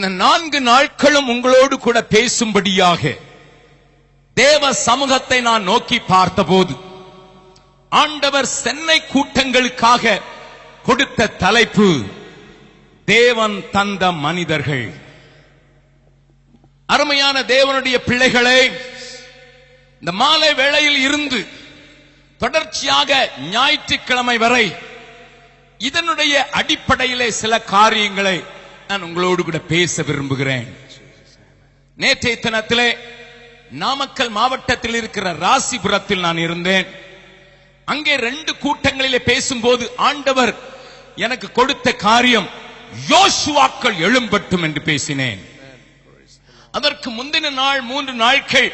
இந்த 4 நாட்களும் உங்களோடு கூட பேசும்படியாக தேவ சமூகத்தை நான் நோக்கி பார்த்தபோது ஆண்டவர் சென்னை கூட்டங்களுக்காக கொடுத்த தலைப்பு தேவன் தந்த மனிதர்கள். அருமையான தேவனுடைய பிள்ளைகளே, இந்த மாலை வேளையில் இருந்து தொடர்ச்சியாக ஞாயிற்றுக்கிழமை வரை இதனுடைய அடிப்படையிலே சில காரியங்களை நான் உங்களோடு கூட பேச விரும்புகிறேன். நேற்றைய தினத்திலே நாமக்கல் மாவட்டத்தில் இருக்கிற ராசிபுரத்தில் நான் இருந்தேன். அங்கே 2 கூட்டங்களிலே பேசும்போது ஆண்டவர் எனக்கு கொடுத்த காரியம் யோசுவாக்கள் எழும்பட்டும் என்று பேசினேன். அதற்கு முந்தின நாள் 3 நாட்கள்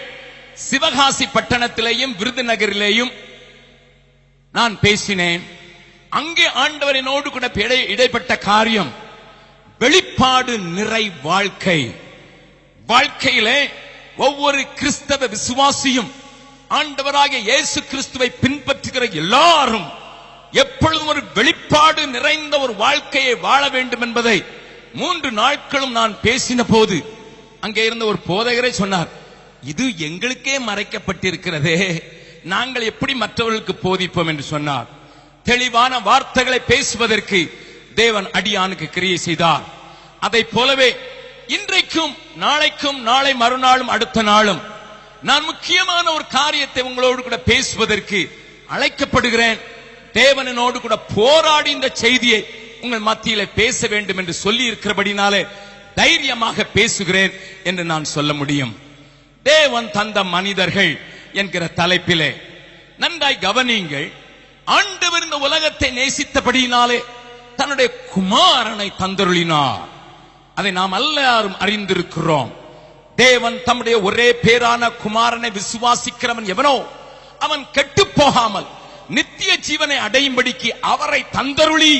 சிவகாசி பட்டணத்திலேயும் விருதுநகரிலேயும் நான் பேசினேன். அங்கே ஆண்டவரினோடு கூட இடைப்பட்ட காரியம் வெளிப்பாடு நிறை வாழ்க்கை. வாழ்க்கையிலே ஒவ்வொரு கிறிஸ்தவ விசுவாசியும் ஆண்டவராகிய இயேசு கிறிஸ்துவை பின்பற்றுகிற எல்லாரும் எப்பொழுதும் ஒரு வெளிப்பாடு நிறைந்த ஒரு வாழ்க்கையை வாழ வேண்டும் என்பதை 3 நாட்களும் நான் பேசின போது அங்கே இருந்த ஒரு போதகரை சொன்னார், இது எங்களுக்கே மறைக்கப்பட்டிருக்கிறதே, நாங்கள் எப்படி மற்றவர்களுக்கு போதிப்போம் என்று சொன்னார். தெளிவான வார்த்தைகளை பேசுவதற்கு தேவன் அடியானுக்கு கிரியை செய்தார். அதை போலவே இன்றைக்கும் நாளைக்கும் நாளை மறுநாளும் அடுத்த நாளும் நான் முக்கியமான ஒரு காரியத்தை உங்களோடு கூட பேசுவதற்கு அழைக்கப்படுகிறேன். தேவனோடு கூட போராடி இந்த செய்தியை உங்கள் மத்தியிலே பேச வேண்டும் என்று சொல்லி இருக்கிறபடினாலே தைரியமாக பேசுகிறேன் என்று நான் சொல்ல முடியும். தேவன் தந்த மனிதர்கள் என்கிற தலைப்பிலே நன்றாய் கவனியுங்கள். ஆண்டவர் இந்த உலகத்தை நேசித்தபடியினாலே தன்னுடைய குமாரனை தந்தருளினார். அதை நாம் எல்லாரும் அறிந்திருக்கிறோம். தேவன் தம்முடைய ஒரே பேரான குமாரனை விசுவாசிக்கிறவன் எவனோ அவன் கெட்டு போகாமல் நித்திய ஜீவனை அடையும்படிக்கு அவரை தந்தருளி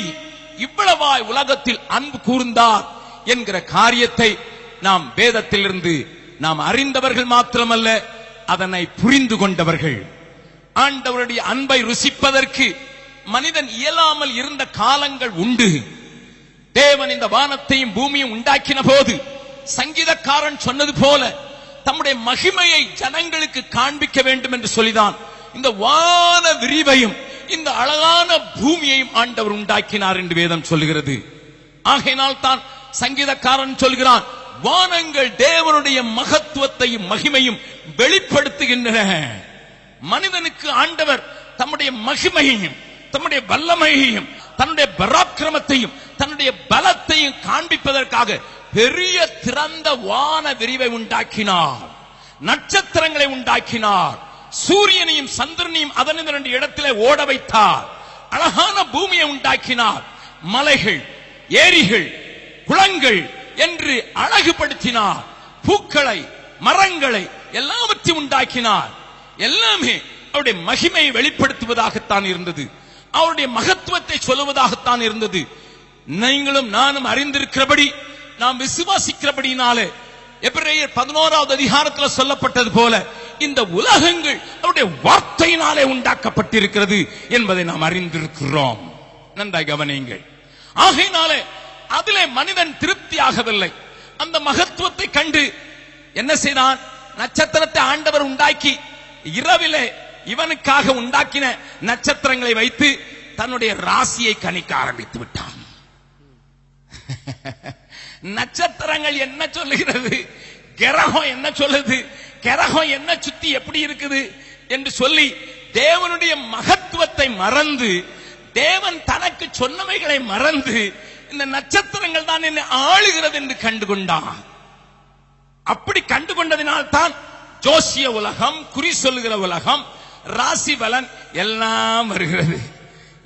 இவ்வளவாய் உலகத்தில் அன்பு கூர்ந்தார் என்கிற காரியத்தை நாம் வேதத்திலிருந்து நாம் அறிந்தவர்கள் மாத்திரமல்ல, அதனை புரிந்து கொண்டவர்கள். ஆண்டவருடைய அன்பை ருசிப்பதற்கு மனிதன் இயலாமல் இருந்த காலங்கள் உண்டு. தேவன் இந்த வானத்தையும் பூமியும் உண்டாக்கின போது சங்கீதக்காரன் சொன்னது போல தம்முடைய மகிமையை ஜனங்களுக்கு காண்பிக்க வேண்டும் என்று சொல்லிதான் இந்த வான விரிவையும் இந்த அழகான பூமியையும் ஆண்டவர் உண்டாக்கினார் என்று வேதம் சொல்லுகிறது. ஆகையினால் தான் சங்கீதக்காரன் சொல்கிறான், வானங்கள் தேவனுடைய மகத்துவத்தையும் மகிமையும் வெளிப்படுத்துகின்றன. மனிதனுக்கு ஆண்டவர் தம்முடைய மகிமையையும் தம்முடைய வல்லமையையும் தன்னுடைய பராக்கிரமத்தையும் தன்னுடைய பலத்தையும் காண்பிப்பதற்காக பெரிய திறந்த வான விரிவை உண்டாக்கினார். நட்சத்திரங்களை உண்டாக்கினார். சூரியனையும் சந்திரனையும் அதனின் இடத்திலே ஓட வைத்தார். அழகான பூமியை உண்டாக்கினார். மலைகள், ஏரிகள், குளங்கள் என்று அழகுபடுத்தினார். பூக்களை, மரங்களை எல்லாவற்றையும் உண்டாக்கினார். எல்லாமே அவருடைய மகிமையை வெளிப்படுத்துவதாகத்தான் இருந்தது. அவருடைய மகத்துவத்தை சொல்லுவதாகத்தான் இருந்தது. நீங்களும் நானும் அறிந்திருக்கிறபடி நாம் விசுவாசிக்கிறபடினாலே எபிரேயர் 11வது அதிகாரத்தில் சொல்லப்பட்டது போல இந்த உலகங்கள் அவருடைய வார்த்தையினாலே உண்டாக்கப்பட்டிருக்கிறது என்பதை நாம் அறிந்திருக்கிறோம். நன்றாய் கவனியுங்கள். ஆகையினாலே அதிலே மனிதன் திருப்தியாகவில்லை. அந்த மகத்துவத்தை கண்டு என்ன செய்தான்? நட்சத்திரத்தை ஆண்டவர் உண்டாக்கி இரவிலே இவனுக்காக உண்டாக்கின நட்சத்திரங்களை வைத்து தன்னுடைய ராசியை கணிக்க ஆரம்பித்து விட்டான். நட்சத்திரங்கள் என்ன சொல்லுகிறது, கிரகம் என்ன சொல்லுது, கிரகம் என்ன சுத்தி எப்படி இருக்குது என்று சொல்லி தேவனுடைய மகத்துவத்தை மறந்து, தேவன் தனக்கு சொன்னவைகளை மறந்து இந்த நட்சத்திரங்கள் தான் என்னை ஆளுகிறது என்று கண்டுகொண்டான். அப்படி கண்டுகொண்டதினால் தான் ஜோசிய உலகம், குறி சொல்லுகிற உலகம், ராசி பலன் எல்லாம் வருகிறது.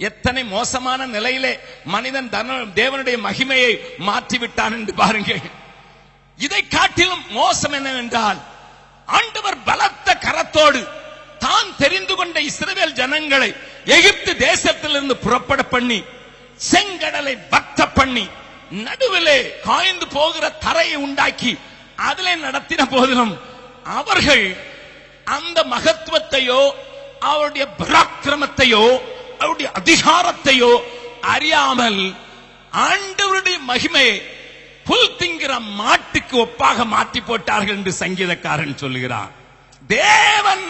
எத்தனை மோசமான நிலையிலே மனிதன் தேவனுடைய மகிமையை மாற்றிவிட்டான் என்று பாருங்கள். இதை காட்டிலும் மோசம் என்னவென்றால், ஆண்டவர் பலத்த கரத்தோடு தான் தெரிந்து கொண்ட இஸ்ரவேல் ஜனங்களை எகிப்து தேசத்திலிருந்து புறப்பட பண்ணி செங்கடலை வத்த பண்ணி நடுவிலே காய்ந்து போகிற தரையை உண்டாக்கி அதிலே நடத்தின போதிலும் அவர்கள் அந்த மகத்துவத்தையோ அவருடைய பராக்கிரமத்தையோ அவருடைய அதிகாரத்தையோ அறியாமல் ஆண்டவருடைய மகிமையை புல் திங்கிற மாட்டுக்கு ஒப்பாக மாற்றி போட்டார்கள் என்று சங்கீதக்காரன் சொல்லுகிறார். தேவன்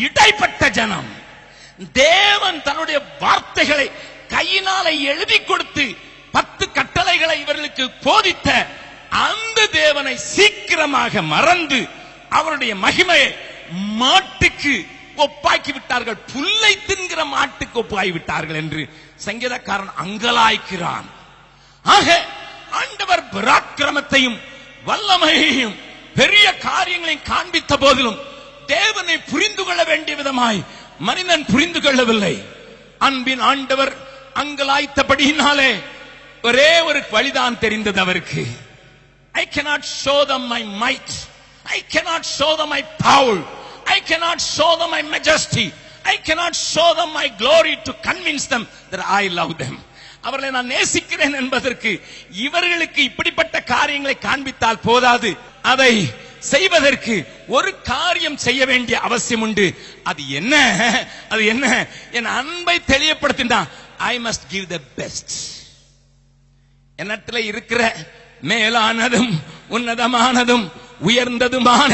இடைப்பட்ட ஜனம். தேவன் தன்னுடைய வார்த்தைகளை கையினால எழுதி கொடுத்து 10 கட்டளைகளை இவர்களுக்கு போதித்த அந்த தேவனை சீக்கிரமாக மறந்து அவருடைய மகிமையை மாட்டுக்கு ஒப்பாக்கி விட்டார்கள். புல்லை தின்கிற மாட்டுக்கு ஒப்பாகி விட்டார்கள் என்று சங்கீதக்காரன் அங்கலாய்க்கிறான். ஆக ஆண்டவர் பராக்கிரமத்தையும் வல்லமையையும் பெரிய காரியங்களையும் காண்பித்த போதிலும் தேவனை புரிந்து கொள்ள வேண்டிய விதமாய் மனிதன் புரிந்து கொள்ளவில்லை. அன்பின் ஆண்டவர் அங்கலாய்த்தபடியினாலே ஒரே ஒரு வழிதான் தெரிந்தது அவருக்கு. I cannot show them my might. I cannot show them my power. I cannot show them my majesty. I cannot show them my glory to convince them that I love them. அவர்களை நான் நேசிக்கிறேன் என்பதற்கு இவர்களுக்கு இப்படிப்பட்ட காரியங்களை காண்பித்தால் போதாது. அதை செய்வதற்கு ஒரு காரியம் செய்ய வேண்டிய அவசியம் உண்டு. அது என்ன? அது என்ன? என் அன்பை தெளிவுபடுத்தினா I must give the best. என்னிடத்தில் இருக்கிற மேலானதும் உன்னதமானதும் உயர்ந்ததுமான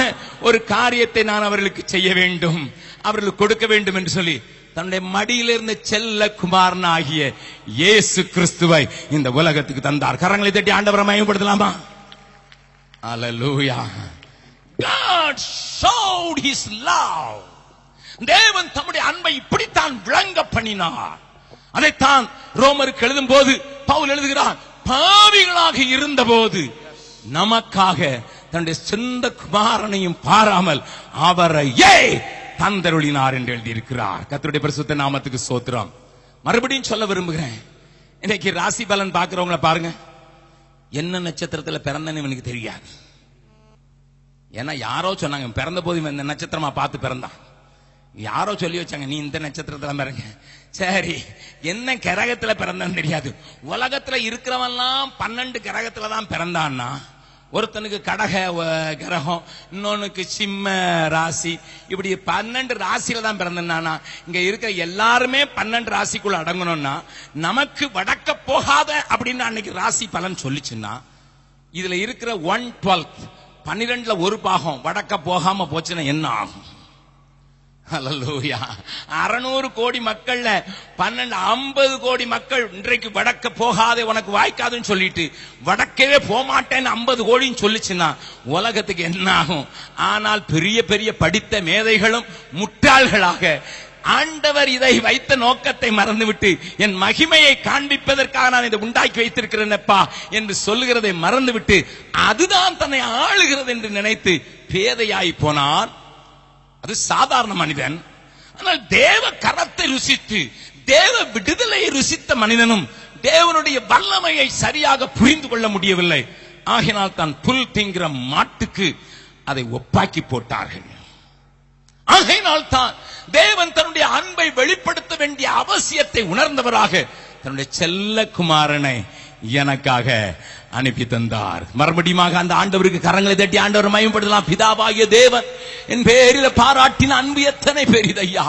ஒரு காரியத்தை நான் அவர்களுக்கு செய்ய வேண்டும், அவர்களுக்கு கொடுக்க வேண்டும் என்று சொல்லி தன்னுடைய மடியிலிருந்து செல்ல குமாரனாகிய இயேசு கிறிஸ்துவை இந்த உலகத்துக்கு தந்தார். கரங்களை தட்டி ஆண்டவரை மகிமைப்படுத்தலாமா? Hallelujah. God showed his love. தேவன் தம்முடைய அன்பை இப்படித்தான் விளங்க பண்ணினார். அதைத்தான் ரோமருக்கு எழுதும் போது பவுல் எழுதுகிறார், பாவிகளாக இருந்தபோது நமக்காக தன்னுடைய சொந்த குமாரனையும் பாராமல் அவரையே தந்தருளினார் என்று எழுதியிருக்கிறார். கர்த்தருடைய பரிசுத்த நாமத்துக்கு ஸ்தோத்திரம். மறுபடியும் சொல்ல விரும்புகிறேன், இன்னைக்கு ராசி பலன் பார்க்கிறவங்கள பாருங்க, என்ன நட்சத்திரத்துல பிறந்தன்னு இவனுக்கு தெரியாது. ஏன்னா யாரோ சொன்னாங்க பிறந்த போது இவன் இந்த நட்சத்திரமா பார்த்து பிறந்தான். யாரோ சொல்லி வச்சாங்க நீ இந்த நட்சத்திரத்துல பிறங்க. சரி, என்ன கிரகத்துல பிறந்தான்னு தெரியாது. உலகத்துல இருக்கிறவெல்லாம் 12 கிரகத்துல தான் பிறந்தான்னா, ஒருத்தனுக்கு கடக கிரகம், இன்னொன்னுக்கு சிம்ம ராசி, இப்படி 12 ராசியில தான் பிறந்தானா. இங்க இருக்கிற எல்லாருமே 12 ராசிக்குள்ள அடங்கணும்னா நமக்கு வடக்க போகாத அப்படின்னு அன்னைக்கு ராசி பலன் சொல்லிச்சுன்னா, இதுல இருக்கிற 1/12 12ல ஒரு பாகம் வடக்க போகாம போச்சுன்னா என்ன ஆகும்? ஹல்லேலூயா. 600 கோடி மக்கள்ல 50 கோடி மக்கள் இன்றைக்கு வடக்க போகாதே உனக்கு வாய்க்காதுன்னு சொல்லிட்டு வடக்கவே போமாட்டேன்னு 50 கோடின்னு சொல்லிச்சுன்னா உலகத்துக்கு என்ன ஆகும்? ஆனால் பெரிய பெரிய படித்த மேதைகளும் முட்டாள்களாக ஆண்டவர் இதை வைத்த நோக்கத்தை மறந்துவிட்டு என் மகிமையை காண்பிப்பதற்காக நான் இதை உண்டாக்கி வைத்திருக்கிறேன்ப்பா என்று சொல்லுகிறதை மறந்துவிட்டு அதுதான் தன்னை ஆளுகிறது என்று நினைத்து பேதையாய் போனான். அது சாதாரண மனிதன். ஆனால் தேவ கரத்தை ருசித்து தேவ விடுதலையை ருசித்த மனிதனும் தேவனுடைய வல்லமையை சரியாக புரிந்து கொள்ள முடியவில்லை. ஆகினால் தான் புல் திங்கிற மாட்டுக்கு அதை ஒப்பாக்கி போட்டார்கள். ஆகையினால் தான் தேவன் தன்னுடைய அன்பை வெளிப்படுத்த வேண்டிய அவசியத்தை உணர்ந்தவராக தன்னுடைய செல்ல குமாரனை எனக்காக அனுப்பி தந்தார். மறுபடியும் அந்த ஆண்டவருக்கு கரங்களை தட்டி ஆண்டவர் மகிமைப்படுத்தலாம். பிதாவாகிய தேவன் என் பேரில் பாராட்டின அன்பு எத்தனை பெரிதையா!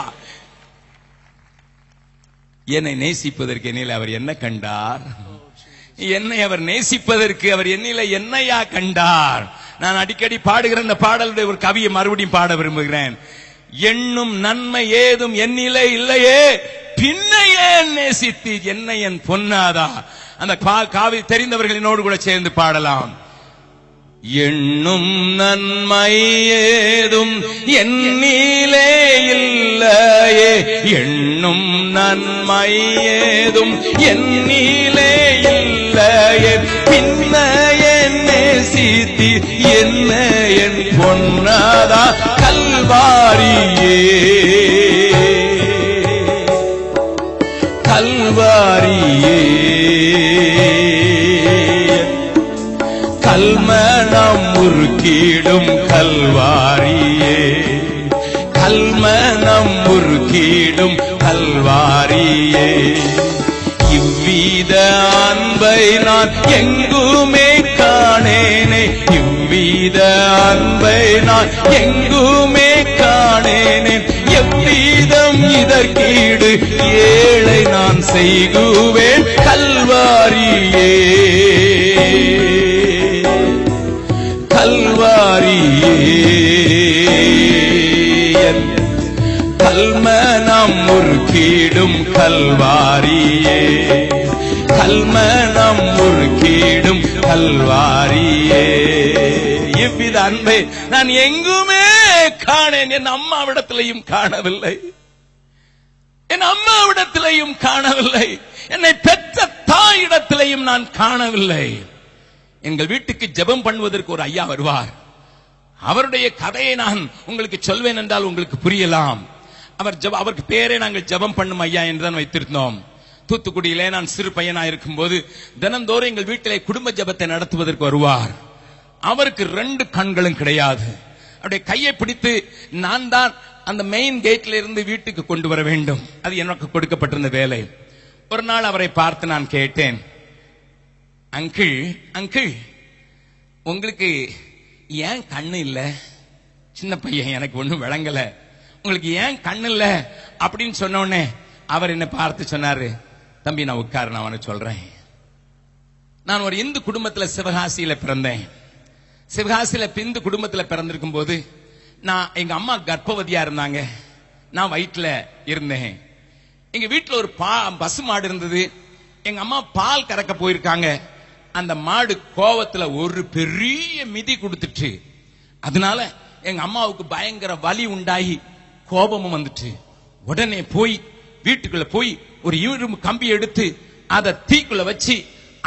என்னை நேசிப்பதற்கு என்னில் அவர் என்ன கண்டார்? என்னை அவர் நேசிப்பதற்கு அவர் என்னில என்னையா கண்டார்? நான் அடிக்கடி பாடுகிற இந்த பாடலுடைய ஒரு கவியை மறுபடியும் பாட விரும்புகிறேன். எண்ணும் நன்மை ஏதும் என்னிலே இல்லையே, பின்னையே நேசித்து என்னை என் பொன்னாதா. அந்த காவி தெரிந்தவர்களினோடு கூட சேர்ந்து பாடலாம். எண்ணும் நன்மை ஏதும் என்னிலே இல்லையே, எண்ணும் நன்மை ஏதும் என்னிலே இல்லையே, பின்னையே நேசித்து என்ன என் பொன்னாதா. கல்வாரியே கல்வாரியே கல்மனம் முறுக்கிடும் கல்வாரியே, கல்மனம் முறுக்கிடும் கல்வாரியே. இவ்வித அன்பை நான் எங்குமே காணேனே, இவ்வித அன்பை நான் எங்குமே காணேனே. எவ்விதம் இதற்கீடு ஏழை நான் செய்குவேன். கல்வாரியே கல்மனம் முறுக்கிடும் கல்வாரியே, கல்மனம் முறுக்கிடும் கல்வாரியே. இவ்வித அன்பை நான் எங்குமே காணேன். என் அம்மாவிடத்திலையும் காணவில்லை, என் அம்மாவிடத்திலையும் காணவில்லை, என்னை பெற்ற தாயிடத்திலையும் நான் காணவில்லை. எங்கள் வீட்டுக்கு ஜெபம் பண்ணுவதற்கு ஒரு ஐயா வருவார். அவருடைய கதையை நான் உங்களுக்கு சொல்வேன் என்றால் உங்களுக்கு புரியலாம். அவருக்கு பேரே நாங்கள் ஜெபம் பண்ணும் ஐயா என்றுதான் வைத்திருந்தோம். தூத்துக்குடியிலே நான் சிறு பையனா இருக்கும் போது தினந்தோறும் எங்கள் வீட்டிலே குடும்ப ஜெபத்தை நடத்துவதற்கு வருவார். அவருக்கு 2 கண்களும் கிடையாது. அவருடைய கையை பிடித்து நான் தான் அந்த மெயின் கேட்ல இருந்து வீட்டுக்கு கொண்டு வர வேண்டும். அது எனக்கு கொடுக்கப்பட்டிருந்த வேலை. ஒரு நாள் அவரை பார்த்து நான் கேட்டேன், அங்கிள் அங்கிள் உங்களுக்கு ஏன் கண்ணு இல்ல? சின்ன பையன், எனக்கு ஒண்ணும் விளங்கல. உங்களுக்கு ஏன் கண்ணு இல்ல அப்படின்னு சொன்ன உடனே அவர் என்ன பார்த்து சொன்னாரு, தம்பி நான் உட்காரு, நான் அவனை சொல்றேன். நான் ஒரு இந்து குடும்பத்துல சிவகாசியில பிறந்தேன். சிவகாசியில இந்து குடும்பத்துல பிறந்திருக்கும் போது நான் எங்க அம்மா கர்ப்பவதியா இருந்தாங்க, நான் வயிற்றுல இருந்தேன். எங்க வீட்டுல ஒரு பசு மாடு இருந்தது. எங்க அம்மா பால் கறக்க போயிருக்காங்க. அந்த மாடு கோவத்துல ஒரு பெரிய மிதி கொடுத்துட்டு, அதனால எங்க அம்மாவுக்கு பயங்கர வலி உண்டாகி கோபமும் வந்துட்டு, உடனே போய் வீட்டுக்குள்ள போய் ஒரு இரும்பு கம்பி எடுத்து அதை தீக்குள்ள வச்சு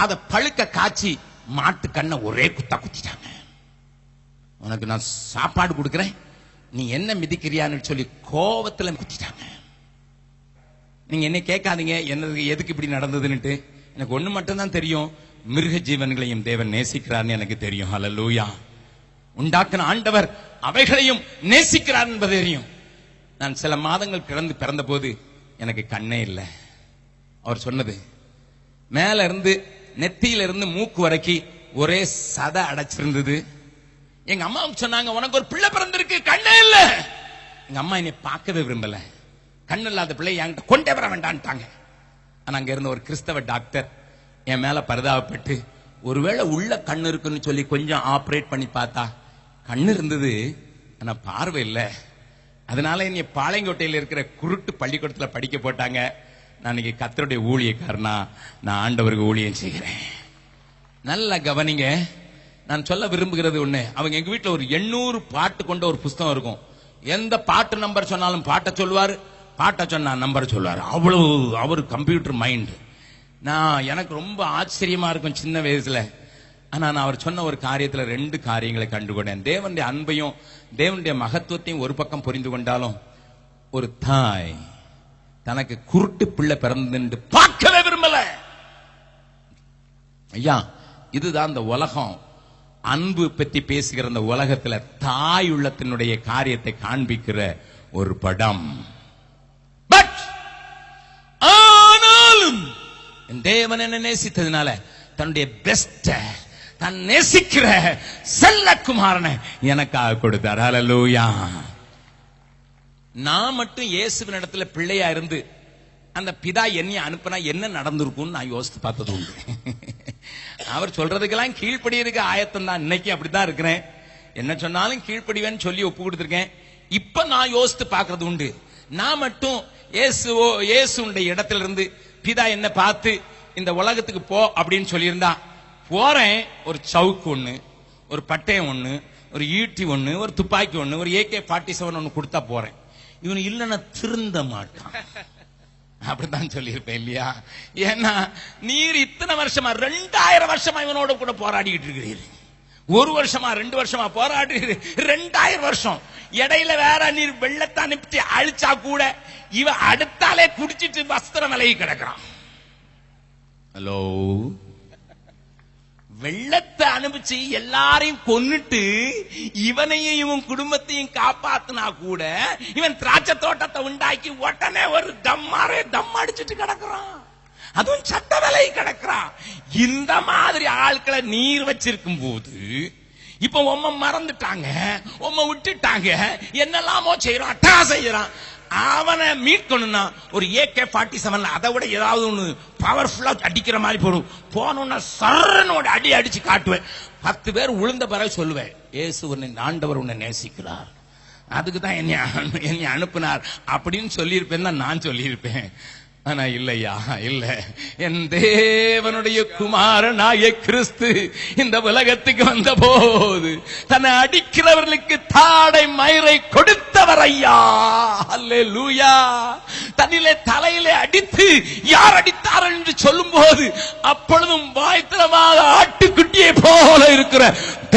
அதை பழுக்க காய்ச்சி மாட்டு கண்ணை ஒரே குத்தா குத்திட்டாங்க. உனக்கு நான் சாப்பாடு கொடுக்கிறேன், நீ என்ன மிதிக்கிறியான்னு சொல்லி கோவத்துல குத்திட்டாங்க. நீங்க என்ன கேட்காதீங்க எதுக்கு இப்படி நடந்ததுன்னு. எனக்கு ஒண்ணு மட்டும் தான் தெரியும், மிருக ஜீவன்களையும் தேவன் நேசிக்கிறார்னு எனக்கு தெரியும். ஹல்லேலூயா. உண்டாக்கின ஆண்டவர் அவைகளையும் நேசிக்கிறார் என்பது தெரியும். நான் சில மாதங்கள் பிறந்த போது எனக்கு கண்ணே இல்லை. அவர் சொன்னது, மேல இருந்து நெத்தியில இருந்து மூக்கு வரைக்கும் ஒரே சதை அடைச்சிருந்தது. எங்க அம்மாவுக்கு சொன்னாங்க, உனக்கு ஒரு பிள்ளை பிறந்திருக்கு, கண்ணே இல்ல. எங்க அம்மா என்னை பார்க்கவே விரும்பல. கண்ணு இல்லாத பிள்ளை என்கிட்ட கொண்டே வர வேண்டான்ட்டாங்க. ஆனா அங்க இருந்த ஒரு கிறிஸ்தவ டாக்டர் என் மேல பரிதாபப்பட்டு, ஒருவேளை உள்ள கண்ணு இருக்குன்னு சொல்லி கொஞ்சம் ஆபரேட் பண்ணி பார்த்தா கண்ணு இருந்தது, ஆனா பார்வை இல்லை. அதனால என்னை பாளையங்கோட்டையில் இருக்கிற குருட்டு பள்ளிக்கூடத்துல படிக்க போட்டாங்க. நான் இன்னைக்கு கர்த்தருடைய ஊழியக்காரனா, நான் ஆண்டவருக்கு ஊழியம் செய்கிறேன். நல்ல கவனிங்க, நான் சொல்ல விரும்புகிறது ஒண்ணு. அவங்க எங்க வீட்டுல ஒரு 800 பாட்டு கொண்ட ஒரு புஸ்தகம் இருக்கும். எந்த பாட்டு நம்பர் சொன்னாலும் பாட்டை சொல்லுவாரு, பாட்டை சொன்னா நம்பர் சொல்லுவாரு. அவ்வளவு அவர் கம்ப்யூட்டர் மைண்ட். எனக்கு ரொம்ப ஆச்சரியமா இருக்கும் சின்ன வயசுல. ஆனா நான் அவர் சொன்ன ஒரு காரியத்துல 2 காரியங்களை கண்டுகொண்டேன். தேவனுடைய அன்பையும் தேவனுடைய மகத்துவத்தையும் ஒரு பக்கம் புரிந்து கொண்டாலும், ஒரு தாய் தனக்கு குருட்டு பிள்ளை பிறந்து பார்க்கவே விரும்பல. ஐயா, இதுதான் இந்த உலகம் அன்பு பற்றி பேசுகிற இந்த உலகத்துல தாய் உள்ளத்தினுடைய காரியத்தை காண்பிக்கிற ஒரு படம். பட் ஆனாலும் தேவன் என்ன நேசித்ததுனால தன்னுடைய பெஸ்ட், தன் நேசிக்கிற செல்லக்குமாரனை எனக்காக கொடுத்தார். ஹல்லேலூயா. நான் மட்டும் இயேசுவின் இடத்துல பிள்ளையா இருந்து அந்த பிதா என்னை அனுப்பினா என்ன நடந்திருக்கும் நான் யோசித்து பார்த்தது உண்டு. அவர் சொல்றதுக்கெல்லாம் கீழ்ப்படியதுக்கு ஆயத்தம் தான். இன்னைக்கு அப்படித்தான் இருக்கிறேன். என்ன சொன்னாலும் கீழ்ப்படிவேன்னு சொல்லி ஒப்பு கொடுத்திருக்கேன். இப்ப நான் யோசித்து பார்க்கறது உண்டு. நான் மட்டும் இயேசுடைய இடத்துல இருந்து பிதா என்ன பார்த்து இந்த உலகத்துக்கு போ அப்படின்னு சொல்லியிருந்தா போறேன். ஒரு சவுக்கு ஒண்ணு, ஒரு பட்டயம் ஒண்ணு, ஒரு ஈட்டி ஒண்ணு, ஒரு துப்பாக்கி ஒண்ணு, ஒரு AK-47 ஒண்ணு கொடுத்தா போறேன். இவனு இல்லைன்னா திருந்த மாட்டான். அப்படித்தான் சொல்லியிருப்பேன் இல்லையா? ஏன்னா நீர் இத்தனை வருஷமா 2000 வருஷமா இவனோட கூட போராடிக்கிட்டு இருக்கிறீர். 1 வருஷமா 2 வருஷமா போராடி 2000 வருஷம். இடையில வேற நீர் வெள்ளத்தை அனுப்பிச்சு அழிச்சா கூட இவ அடுத்தாலே குடிச்சிட்டு வஸ்திரம் விலகி கிடக்கிறான். ஹலோ, வெள்ளத்தை அனுப்பிச்சு எல்லாரையும் கொன்னுட்டு இவனையும் இவன் குடும்பத்தையும் காப்பாத்தினா கூட இவன் திராட்சை தோட்டத்தை உண்டாக்கி உடனே ஒரு தம் அடிச்சுட்டு கிடக்குறான். அதுவும் சட்ட விலகி கிடக்குறான். இந்த மாதிரி ஆட்களை நீர் வச்சிருக்கும் போது இப்ப உம்ம மறந்துட்டாங்க, உம்ம விட்டுட்டாங்க, என்னெல்லாமோ செய்யறான், அட்டா செய்யறான். அவனை மீட்கணும்னா ஒரு AK-47 அதை விட ஏதாவது ஒண்ணு பவர்ஃபுல்லா அடிக்கிற மாதிரி போனோம்னா சரணோட அடிச்சு காட்டுவேன். 10 பேர் உளுந்த பிறகு சொல்லுவேன், இயேசு உன்னை ஆண்டவர் உன்னை நேசிக்கிறார். அதுக்கு தான் என்னை அனுப்பினார் அப்படின்னு சொல்லியிருப்பேன் தான் நான் சொல்லியிருப்பேன். ஆனா இல்லையா, இல்ல. என் தேவனுடைய குமாரனாகிய கிறிஸ்து இந்த உலகத்துக்கு வந்த போது தன்னை அடிக்கிறவர்களுக்கு தாடை மயிரை கொடுத்தவர் ஐயா. அல்லேலூயா. தன்னிலே தலையிலே அடித்து யார் அடித்தார்கள் என்று சொல்லும் போது அப்பொழுதும் வாய்த்தனமாக ஆட்டுக்குட்டியை போல இருக்கிற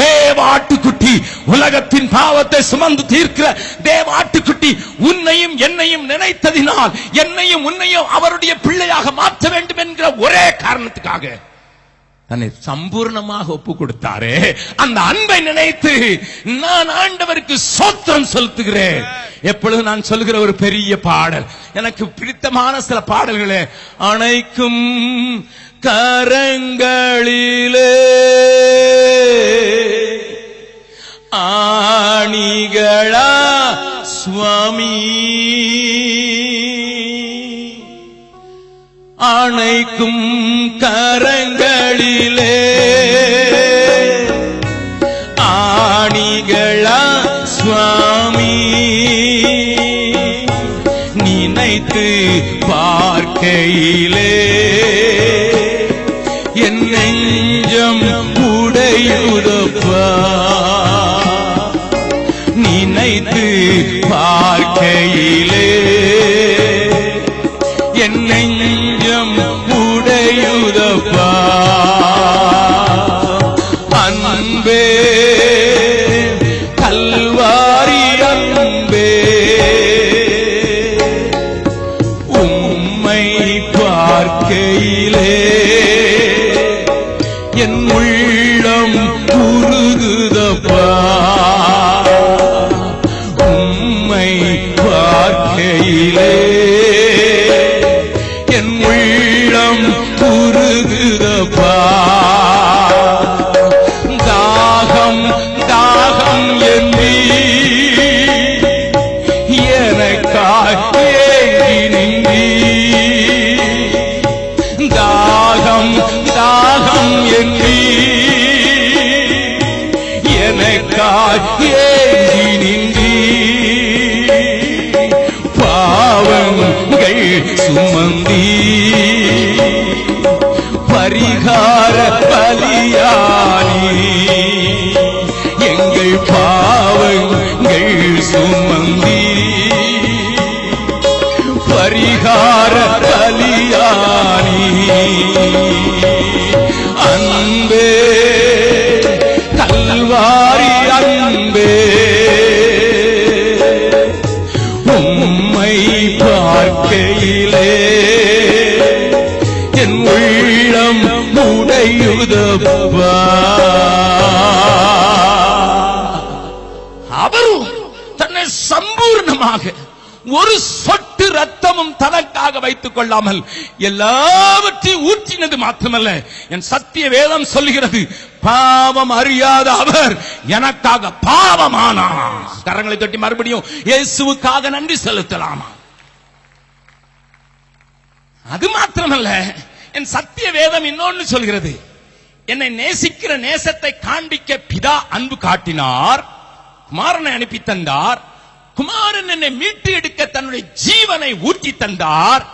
தேவ ஆட்டுக்குட்டி, உலகத்தின் பாவத்தை சுமந்து தீர்க்கிற தேவ ஆட்டுக்குட்டி உன்னையும் என்னையும் நினைத்ததினால் என்னையும் உன்னையும் அவருடைய பிள்ளையாக மாற்ற வேண்டும் என்கிற ஒரே காரணத்துக்காக தன்னை சம்பூர்ணமாக ஒப்பு கொடுத்தாரே. அந்த அன்பை நினைத்து நான் ஆண்டவருக்கு ஸ்தோத்திரம் செலுத்துகிறேன். எப்பொழுது நான் சொல்லுகிற ஒரு பெரிய பாடல், எனக்கு பிடித்தமான சில பாடல்களே, அணைக்கும் கரங்களிலே ஆணிகளா சுவாமி, அணைக்கும் கரங்களிலே ஆணிகளா சுவாமி, நினைத்து பார்க்கையிலே என் நெஞ்சம் உடையுதப்பா, நினைத்து பார்க்கையிலே என் நெஞ்சம் உடையுதப்பா. அன்பே கல்வாரி அன்பே, உம்மை பார்க்கையிலே என் உள்ளம் உருகுதப்பா, உம்மை பார்க்கையிலே என் உள்ளம் உருகுதப்பா. தாகம் தாகம் என்றீ எனக்காய் ஏங்கி நின்றீ, தாகம் தாகம் என்றீ எனக்காய் ஏங்கி நின்றீ, பாவங்கள் சுமந்தீ பரிகார பலியானி, எங்கள் பாவங்கள் சுமந்தீ பரிகார பலியானி. அன்பே கல்வாரி அன்பே, உம்மை பார்க்கையிலே என் உள்ளம் உடையுதப்பா. அவரும் தன்னை சம்பூர்ணமாக ஒரு சொட்டு ரத்தமும் தனக்காக வைத்துக் கொள்ளாமல் எல்லாவற்றையும் ஊற்றினது மாத்திரமல்ல, என் சத்திய வேதம் சொல்லுகிறது, பாவம் அறியாத அவர் எனக்காக பாவமானார். கரங்களை தட்டி மறுபடியும் இயேசுவுக்காக நன்றி செலுத்தலாமா? அது மாத்திரமல்ல, என் சத்திய வேதம் இன்னொன்று சொல்கிறது, என்னை நேசிக்கிற நேசத்தை காண்பிக்க பிதா அன்பு காட்டினார், குமாரனை அனுப்பி தந்தார், குமாரன் என்னை மீட்டு எடுக்க தன்னுடைய ஜீவனை ஊற்றி தந்தார்.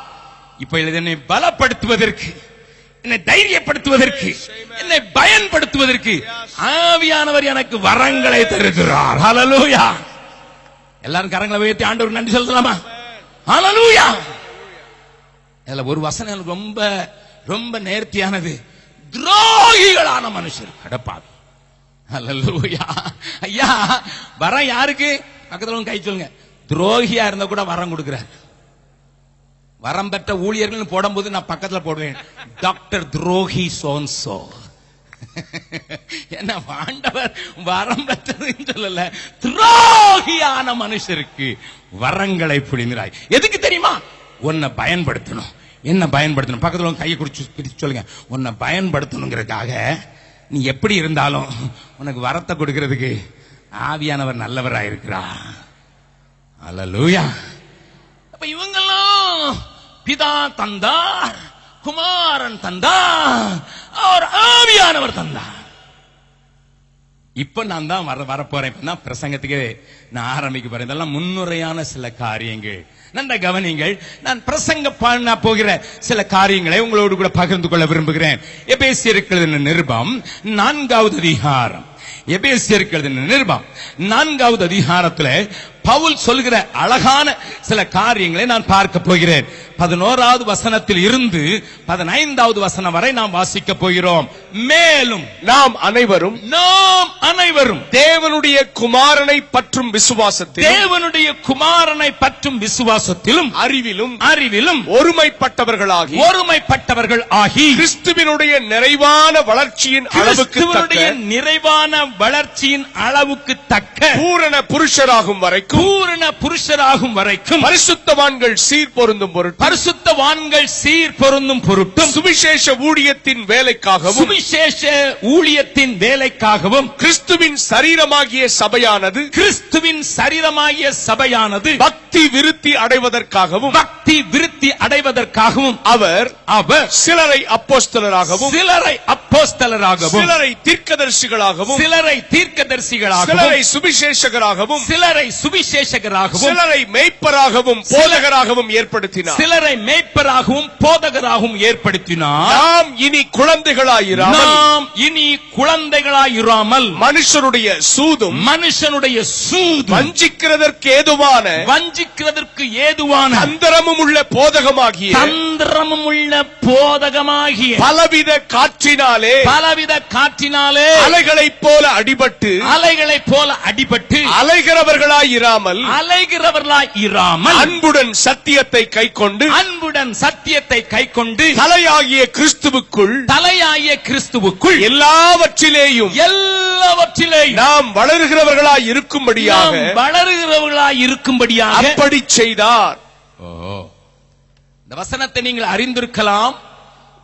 இப்ப என்னை பலப்படுத்துவதற்கு, என்னை தைரியப்படுத்துவதற்கு, என்னை பயன்படுத்துவதற்கு ஆவியானவர் எனக்கு வரங்களை தருகிறார். ஹல்லேலூயா. எல்லாரும் கரங்களை உயர்த்தி ஆண்டவர் நன்றி சொல்லலாமா? ஹல்லேலூயா. இதுல ஒரு வசனம் எனக்கு ரொம்ப ரொம்ப நேர்த்தியானது, துரோகிகளான மனுஷர் கடப்பாவி. ஹல்லேலூயா. ஐயா, வரம் யாருக்கு? பக்கத்துல கை சொல்லுங்க. துரோகியா இருந்தா கூட வரம் கொடுக்கிறார். வரம் பெற்ற ஊழியர்கள் போடும்போது நான் பக்கத்துல போடுவேன், டாக்டர் துரோகி சோன்சோ. என்ன ஆண்டவர் வரம் பெற்றதுன்னு சொல்லல, துரோகியான மனுஷருக்கு வரங்களை புரிகிறாய். எதுக்கு தெரியுமா? உன்னை பயன்படுத்தணும். என்ன பயன்படுத்தணும்? பக்கத்துல கையை குடிச்சு சொல்லுங்க, உன்னை பயன்படுத்தணுங்கிறதுக்காக. நீ எப்படி இருந்தாலும் உனக்கு வரத்தை கொடுக்கிறதுக்கு ஆவியானவர் நல்லவராயிருக்கிறார். அல்லேலூயா. அப்ப இவங்கெல்லாம் பிதா தந்தார், குமாரன் தந்தார், அவர் ஆவியானவர் தந்தார். இப்ப நான் தான் வரப்போறேன். இப்ப பிரசங்கத்துக்கு நான் ஆரம்பிக்க போறேன். இதெல்லாம் முன்னுரையான சில காரியங்கள். நன்றாக கவனிங்கள். நான் பிரசங்க பண்ண போகிற சில காரியங்களை உங்களோடு கூட பகிர்ந்து கொள்ள விரும்புகிறேன். எபேசியருக்கு எழுதின நிருபம் 4வது அதிகாரம். எபேசியருக்கு எழுதின நிருபம் 4வது அதிகாரத்தில் பவுல் சொல்கிற அழகான சில காரியங்களை நான் பார்க்க போகிறேன். 11வது வசனத்தில் இருந்து 15வது வசனம் வரை நாம் வாசிக்க போகிறோம். மேலும் நாம் அனைவரும் தேவனுடைய குமாரனை பற்றும் விசுவாசத்திலும் அறிவிலும் ஒருமைப்பட்டவர்கள் ஆகி கிறிஸ்துவினுடைய நிறைவான வளர்ச்சியின் அளவுக்கு தக்க பூரண புருஷராகும் வரைக்கும் பரிசுத்தவான்கள் சீர் பொருந்தும் பொருட்டும் சுவிசேஷ ஊழியத்தின் வேலைக்காகவும் கிறிஸ்துவின் சரீரமாகிய சபையானது பக்தி விருத்தி அடைவதற்காகவும் அவர் சிலரை அப்போஸ்தலராகவும் சிலரை தீர்க்கதரிசிகளாகவும் சிலரை சுவிசேஷகராகவும் சிலரை மேய்ப்பராகவும் போதகராகவும் ஏற்படுத்தினார். நாம் இனி குழந்தைகளாயிராமல் மனுஷனுடைய சூதும் வஞ்சிக்கிறதற்கு ஏதுவான தந்திரமும் உள்ள போதகமாகிய பலவித காற்றினாலே அலைகளைப் போல அடிபட்டு அலைகிறவர்களாயிராமல் அன்புடன் சத்தியத்தை கைக்கொண்டு தலையாகிய கிறிஸ்துவுக்குள் எல்லாவற்றிலேயும் நாம் வளருகிறவர்களாய் இருக்கும்படியாக அப்படி செய்தார். இந்த வசனத்தை நீங்கள் அறிந்திருக்கலாம்,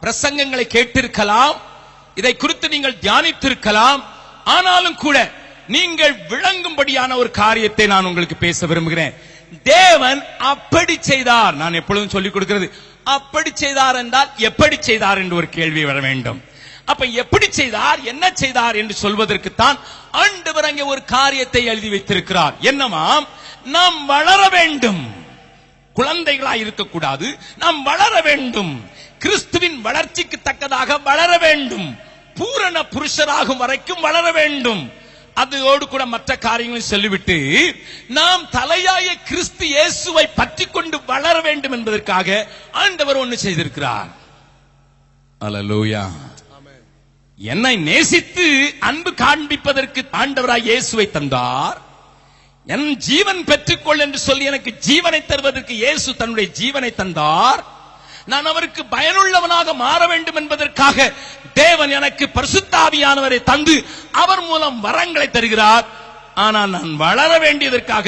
பிரசங்கங்களை கேட்டிருக்கலாம், இதை குறித்து நீங்கள் தியானித்திருக்கலாம். ஆனாலும் கூட நீங்கள் விளங்கும்படியான ஒரு காரியத்தை நான் உங்களுக்கு பேச விரும்புகிறேன். தேவன் அப்படி செய்தார். நான் எப்பொழுதும் சொல்லிக் கொடுக்கிறது, அப்படி செய்தார் என்றால் எப்படி செய்தார் என்று ஒரு கேள்வி வர வேண்டும். அப்ப எப்படி செய்தார், என்ன செய்தார் என்று சொல்வதற்குத்தான் ஆண்டவர் அங்கே ஒரு காரியத்தை எழுதி வைத்திருக்கிறார். என்னமாம்? நாம் வளர வேண்டும், குழந்தைகளாய் இருக்கக்கூடாது, நாம் வளர வேண்டும், கிறிஸ்துவின் வளர்ச்சிக்கு தக்கதாக வளர வேண்டும், பூரண புருஷராகும் வரைக்கும் வளர வேண்டும். அதோடு கூட மற்ற காரியங்களை சொல்லிவிட்டு நாம் தலையாய கிறிஸ்து இயேசுவை பற்றி கொண்டு வளர வேண்டும் என்பதற்காக ஆண்டவர் ஒன்று செய்திருக்கிறார். அல்லேலூயா. என்னை நேசித்து அன்பு காண்பிப்பதற்கு ஆண்டவராய் இயேசுவை தந்தார். என் ஜீவன் பெற்றுக்கொள் என்று சொல்லி எனக்கு ஜீவனை தருவதற்கு இயேசு தன்னுடைய ஜீவனை தந்தார். நான் அவருக்கு பயனுள்ளவனாக மாற வேண்டும் என்பதற்காக தேவன் எனக்கு பரிசுத்த ஆவியானவரை தந்து அவர் மூலம் வரங்களை தருகிறார். ஆனால் நான் வளர வேண்டியதற்காக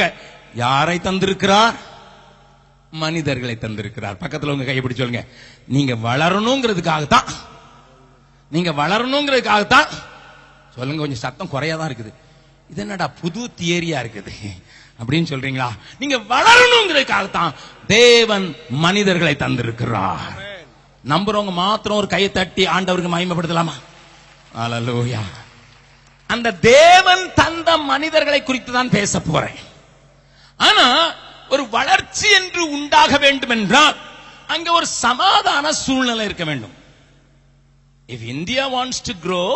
யாரை தந்திருக்கிறார்? மனிதர்களை தந்திருக்கிறார். பக்கத்தில் உங்க கையை பிடிச்சு சொல்லுங்க, நீங்க வளரணுங்கிறதுக்காகத்தான் சொல்லுங்க. கொஞ்சம் சத்தம் குறையாதான் இருக்குது. இது என்னடா புது தியரியா இருக்குது அப்படின்னு சொல்றீங்களா? நீங்க வளரணுங்கிறதுக்காகத்தான் தேவன் மனிதர்களை தந்திருக்கிறார். நம்புறவங்க மாத்திரம் ஒரு கையை தட்டி ஆண்டவருக்கு மகிமைப்படுத்தலாமா? அல்லேலூயா. அந்த தேவன் தந்த மனிதர்களை குறித்து தான் பேச போறேன். ஆனா ஒரு வளர்ச்சி என்று உண்டாக வேண்டும் என்றால் அங்க ஒரு சமாதான சூழ்நிலை இருக்க வேண்டும். If India wants to grow,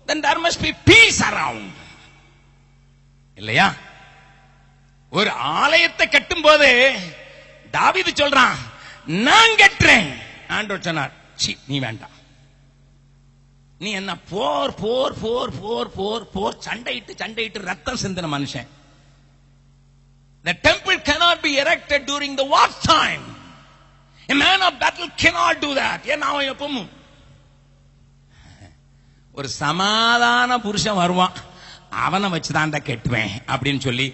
then there must be peace around. இல்லையா? ஒரு ஆலயத்தை கட்டும் போது தாவீது சொல்றான், நான் கட்டுறேன். ஆண்டவர் சொன்னார், நீ வேண்டாம், நீ என்ன போர் போர் போர் போர் போர் போர் சண்டையிட்டு ரத்தம் சிந்தின மனுஷன். The temple cannot be erected during the war time. A man of battle cannot do that. ஏன்னா அவன் எப்பவும் ஒரு சமாதான புருஷன் வருவான், அவனை வச்சுதான் கட்டுவேன் அப்படின்னு சொல்லி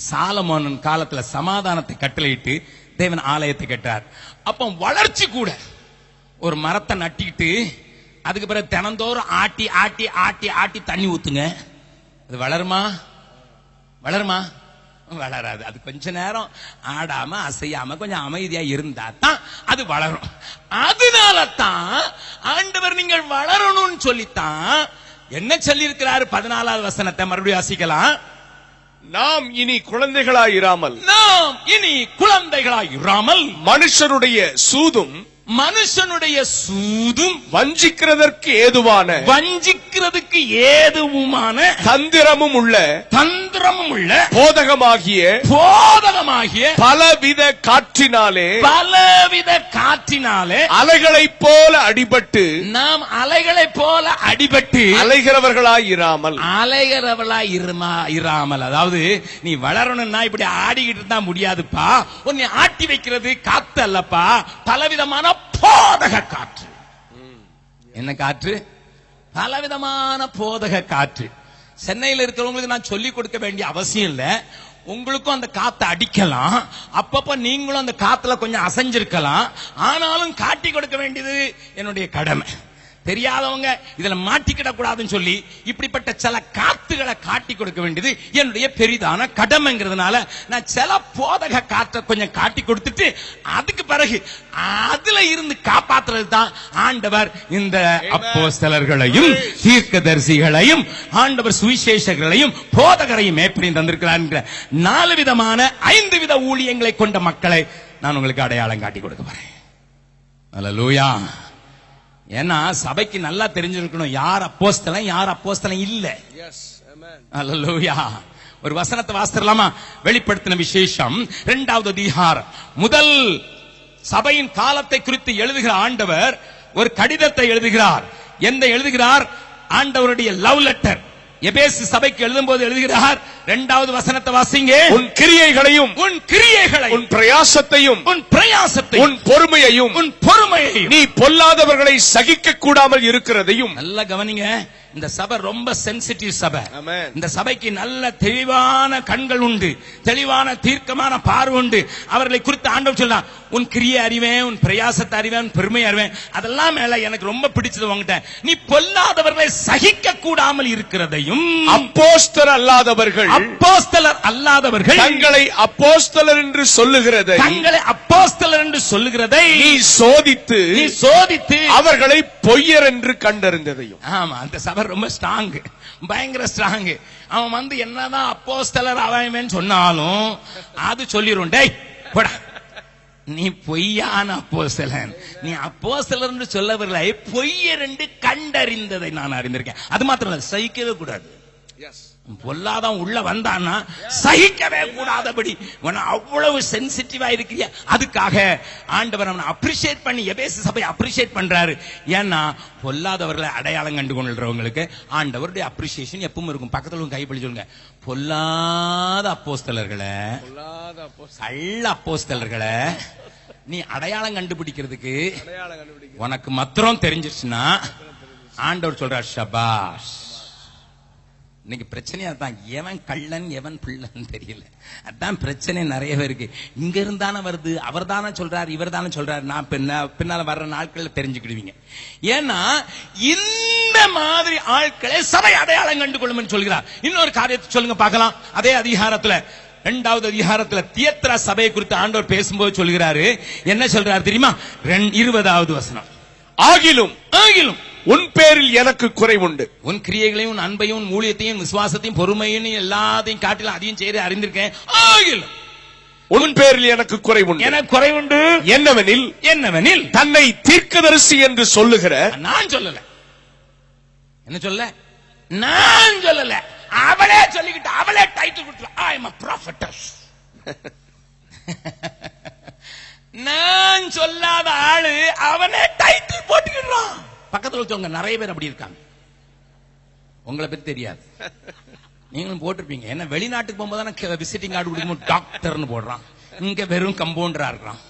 சாலமோன் காலத்துல சமாதானத்தை கட்டளையிட்டு தேவன் ஆலயத்தை கட்டார். அப்ப வளர்ச்சி கூட ஒரு மரத்தை நட்டிட்டு அதுக்கு பிறகு தினந்தோறும் ஆட்டி ஆட்டி ஆட்டி ஆட்டி தண்ணி ஊத்துங்க, அது வளருமா? வளராது. அது கொஞ்ச நேரம் ஆடாம அசையாம கொஞ்சம் அமைதியா இருந்தா தான் அது வளரும். அதனால தான் ஆண்டவர் நீங்கள் வளரணும்னு சொல்லித்தான் என்ன சொல்லி இருக்கிறாரு? 14வது வசனத்தை மறுபடியும் வாசிக்கலாம். நாம் இனி குழந்தைகளாயிராமல் மனுஷருடைய சூதும் வஞ்சிக்கிறதற்கு ஏதுவான தந்திரமும் உள்ள போதகமாகிய பலவித காற்றினாலே அலைகளைப் போல அடிபட்டு நாம் அலைகளைப் போல அடிபட்டு அலைகிறவர்களாயிராமல் அதாவது நீ வளரணும்னா இப்படி ஆடிக்கிட்டு இருந்தா முடியாதுப்பா. உன்னை ஆட்டி வைக்கிறது காத்து அல்லப்பா, பலவிதமான போதக காற்று. என்ன காற்று? பலவிதமான போதக காற்று. சென்னையில் இருக்கிறவங்களுக்கு நான் சொல்லிக் கொடுக்க வேண்டிய அவசியம் இல்ல. உங்களுக்கும் அந்த காத்து அடிக்கலாம், அப்பப்ப நீங்களும் அந்த காத்துல கொஞ்சம் அசைஞ்சிருக்கலாம். ஆனாலும் காட்டி கொடுக்க வேண்டியது என்னுடைய கடமை. தெரியாதவங்க இதுல மாட்டிக்கிட கூடாதுன்னு சொல்லி இப்படிப்பட்ட சில காத்துகளை காட்டி கொடுக்க வேண்டியது என்னுடைய பெரிதான கடமைங்கிறதுனால நான் சில போதக காற்றை கொஞ்சம் காட்டி கொடுத்துட்டு அதுக்கு பிறகு அதுல இருந்து காப்பாற்றுறது தான் ஆண்டவர் இந்த அப்போஸ்தலர்களையும் தீர்க்கதரிசிகளையும் ஆண்டவர் சுவிசேஷகர்களையும் போதகரையும் எப்படி தந்திருக்கிறார். 4 விதமான 5 வித ஊழியங்களை கொண்ட மக்களை நான் உங்களுக்கு அடையாளம் காட்டி கொடுக்க போறேன். அல்லேலூயா. ஏன்னா சபைக்கு நல்லா தெரிஞ்சிருக்கணும் யார் அப்போஸ்தலன் யார் அப்போஸ்தலன் இல்ல. அல்லேலூயா. ஒரு வசனத்தை வாசிக்கலாமா? வெளிப்படுத்தின விசேஷம் 2வது அதிகாரம் முதல் சபையின் காலத்தை குறித்து எழுதுகிற ஆண்டவர் ஒரு கடிதத்தை எழுதுகிறார். எந்த எழுதுகிறார்? ஆண்டவருடைய லவ் லெட்டர். எபேசு சபைக்கு எழுதும்போது எழுதுகிறார். 2வது வசனத்தை வாசிங்க. உன் கிரியைகளையும் உன் பிரயாசத்தையும் உன் பொறுமையையும் நீ பொல்லாதவர்களை சகிக்க கூடாமல் இருக்கிறதையும். நல்ல கவனிங்க. இந்த சபை ரொம்ப சென்சிட்டிவ் சபை. இந்த சபைக்கு நல்ல தெளிவான கண்கள் உண்டு, தெளிவான தீர்க்கமான பார்வை உண்டு. அவர்களை குறித்து ஆண்டவர் சொல்றார், உன் கிரியை அறிவேன், உன் பிரயாசத்தை அறிவேன், உன் பெருமை அறிவேன். அதெல்லாம் மேல எனக்கு ரொம்ப பிடிச்சது உங்ககிட்ட, நீ பொல்லாதவர்களை சகிக்க கூடாமல் இருக்கிறதையும். அப்போஸ்தலர் அல்லாதவர்கள் தங்களை அப்போஸ்தலர் என்று சொல்லுகிறதை நீ சோதித்து அவர்களை பொய்யர் என்று கண்டறிந்ததையும். ஆமா, அந்த சபை ரொம்ப ஸ்ட்ராங், பயங்கர ஸ்ட்ராங். அவன் வந்து என்னதான் அப்போஸ்தலர் அவன் சொன்னாலும் அது சொல்லிரும், டேய் போடா நீ பொய்யான அப்போஸ்தலன், நீ அப்போஸ்தலர் என்று சொல்லவர்களை பொய்யர் என்று கண்டறிந்ததை நான் அறிந்திருக்கேன். அது மாத்திரம் இல்ல, சகிக்கவே கூடாது. பொல்லாதான் உள்ள வந்தான்னா சகிக்கவே கூடாதபடி அவ்வளவு சென்சிட்டிவா இருக்கிறியா. அதுக்காக ஆண்டவர் அவனை அப்ரிஷியேட் பண்ணி எபேசு சபை அப்ரிஷியேட் பண்றாரு. ஏன்னா பொல்லாதவர்களை அடையாளம் கண்டு கொள்றவங்களுக்கு ஆண்டவருடைய அப்ரிசியேஷன் எப்பவும் இருக்கும். பக்கத்துல கைப்பிடி சொல்லுங்க, பொல்லாத அப்போஸ்தலர்களை கள்ள அப்போஸ்தலர்களை நீ அடையாளம் கண்டுபிடிக்கிறதுக்கு உனக்கு மாத்திரம் தெரிஞ்சிருச்சுன்னா ஆண்டவர் சொல்றார் ஷபாஷ். இன்னைக்கு பிரச்சனையா தான், எவன் கள்ளன் எவன் பிள்ளன்னு தெரியல. அதான் பிரச்சனை நிறைய பேருக்கு. இங்க இருந்தானே வருது, அவர் தானே சொல்றாரு, இவர் தானே சொல்றாரு. நான் பின்னால வர்ற நாட்கள்ல தெரிஞ்சுக்கிடுவீங்க. ஏன்னா இந்த மாதிரி ஆட்களை சபை அடையாளம் கண்டு கொள்ளும் சொல்கிறார். இன்னொரு காரியத்தை சொல்லுங்க பார்க்கலாம். அதே அதிகாரத்துல 2வது அதிகாரத்துல தியத்ரா சபையை குறித்து ஆண்டவர் பேசும்போது சொல்கிறாரு. என்ன சொல்றாரு தெரியுமா? 20வது வசனம். ஆகிலும் உன் பேரில் எனக்கு குறைவுண்டு, உன் கிரியைகளையும் உன் அன்பையும் உன் ஊழியத்தையும் விசுவாசத்தையும் பொறுமையும் எல்லாத்தையும் காட்டிலும் அதையும் செய்து அறிந்திருக்கேன். ஆகிலும் உன் பேரில் எனக்கு குறைவுண்டு. எனக்கு குறைவுண்டு என்னவெனில் தன்னை தீர்க்கதரிசி என்று சொல்லுகிற நான் சொல்லல. என்ன சொல்ல? நான் சொல்லல, அவளே சொல்லிக்கிட்டு அவளே டைட்டில் கொடுத்து ஐ அம் a prophetess. நான் சொல்லாத ஆளு அவனே டைட்டில் போட்டுக்கிறான். பக்கத்துல வச்சவங்க நிறைய பேர் அப்படி இருக்காங்க. உங்களை பத்தி தெரியாது, நீங்களும் போட்டிருப்பீங்க. என்ன வெளிநாட்டுக்கு போகும்போது விசிட்டிங் கார்டு கொடுக்கும் டாக்டர்னு போடுறான், இங்க வெறும் கம்பவுண்டரா இருக்கான்.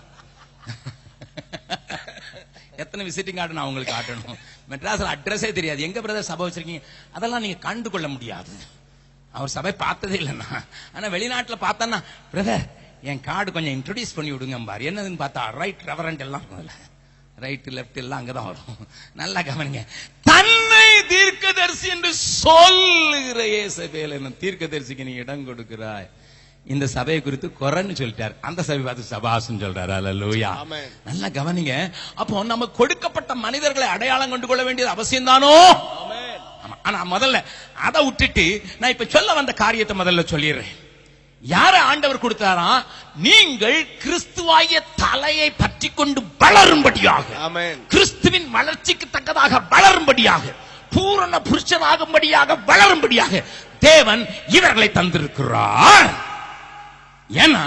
எத்தனை விசிட்டிங் கார்டு நான் உங்களுக்கு காட்டணும்? மெட்ராஸ்ல அட்ரஸே தெரியாது, எங்க பிரதர் சபை வச்சிருக்கீங்க அதெல்லாம் நீங்க கண்டு கொள்ள முடியாது. அவர் சபை பார்த்ததே இல்லைன்னா. ஆனா வெளிநாட்டுல பார்த்தான்னா, பிரதர் என் கார்டு கொஞ்சம் இன்ட்ரோடியூஸ் பண்ணி விடுங்க பாரு. என்னதுன்னு பார்த்தா ரைட் ரெவரண்ட் எல்லாம் ரைட் லெப்ட் எல்லாம் அங்கதான் வரும். நல்லா கவனிங்க. தன்னை தீர்க்கதரிசி என்று சொல்லுகிற இயேசபேல் என்ன தீர்க்கதரிசிக்கு நீ இடம் கொடுக்கிறாய். இந்த சபையை குறித்து குறைன்னு சொல்லிட்டார். அந்த சபை பார்த்து சபாஸ்ன்னு சொல்றாரு. அல்லேலூயா. நல்லா கவனிங்க. அப்போ நம்ம கொடுக்கப்பட்ட மனிதர்களை அடையாளம் கண்டு கொள்ள வேண்டியது அவசியம் தானோ? ஆனா முதல்ல அதை விட்டுட்டு நான் இப்ப சொல்ல வந்த காரியத்தை முதல்ல சொல்லிடுறேன். யார ஆண்டவர் கொடுத்தாராம்? நீங்கள் கிறிஸ்துவாகிய தலையை பற்றி கொண்டு வளரும்படியாக, கிறிஸ்துவின் வளர்ச்சிக்கு தக்கதாக வளரும்படியாக, பூரண புருஷனாகும்படியாக வளரும்படியாக தேவன் இவர்களை தந்திருக்கிறார். ஏன்னா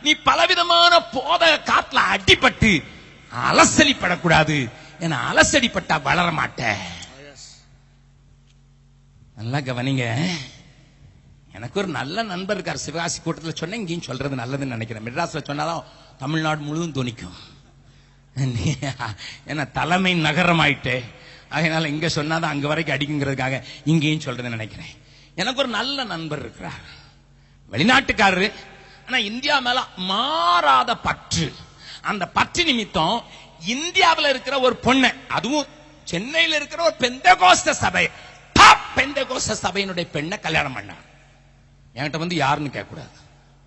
நீ பலவிதமான போதக காத்துல அடிபட்டு அலசடிப்படக்கூடாது. ஏன்னா அலசடிப்பட்டா வளர மாட்ட. நல்லா கவனிங்க. எனக்கு ஒரு நல்ல நண்பர் இருக்கார். சிவகாசி கூட்டத்தில் சொன்னேன், இங்கேயும் சொல்றது நல்லதுன்னு நினைக்கிறேன். மெட்ராஸ்ல சொன்னாலும் தமிழ்நாடு முழுவதும் துணிக்கும். ஏன்னா தலைமை நகரம் ஆயிட்டு, அதனால இங்க சொன்னாதான் அங்க வரைக்கும் அடிக்குங்கிறதுக்காக இங்கேயும் சொல்றதுன்னு நினைக்கிறேன். எனக்கு ஒரு நல்ல நண்பர் இருக்கிறார், வெளிநாட்டுக்காரரு. ஆனா இந்தியா மேல மாறாத பற்று. அந்த பற்று நிமித்தம் இந்தியாவில் இருக்கிற ஒரு பொண்ணு, அதுவும் சென்னையில் இருக்கிற ஒரு பெந்தகோஸ்த சபை, பெந்தகோஸ்த சபையினுடைய பெண்ணை கல்யாணம் பண்ணார். என்கிட்ட வந்து யாருன்னு கேட்க கூடாது,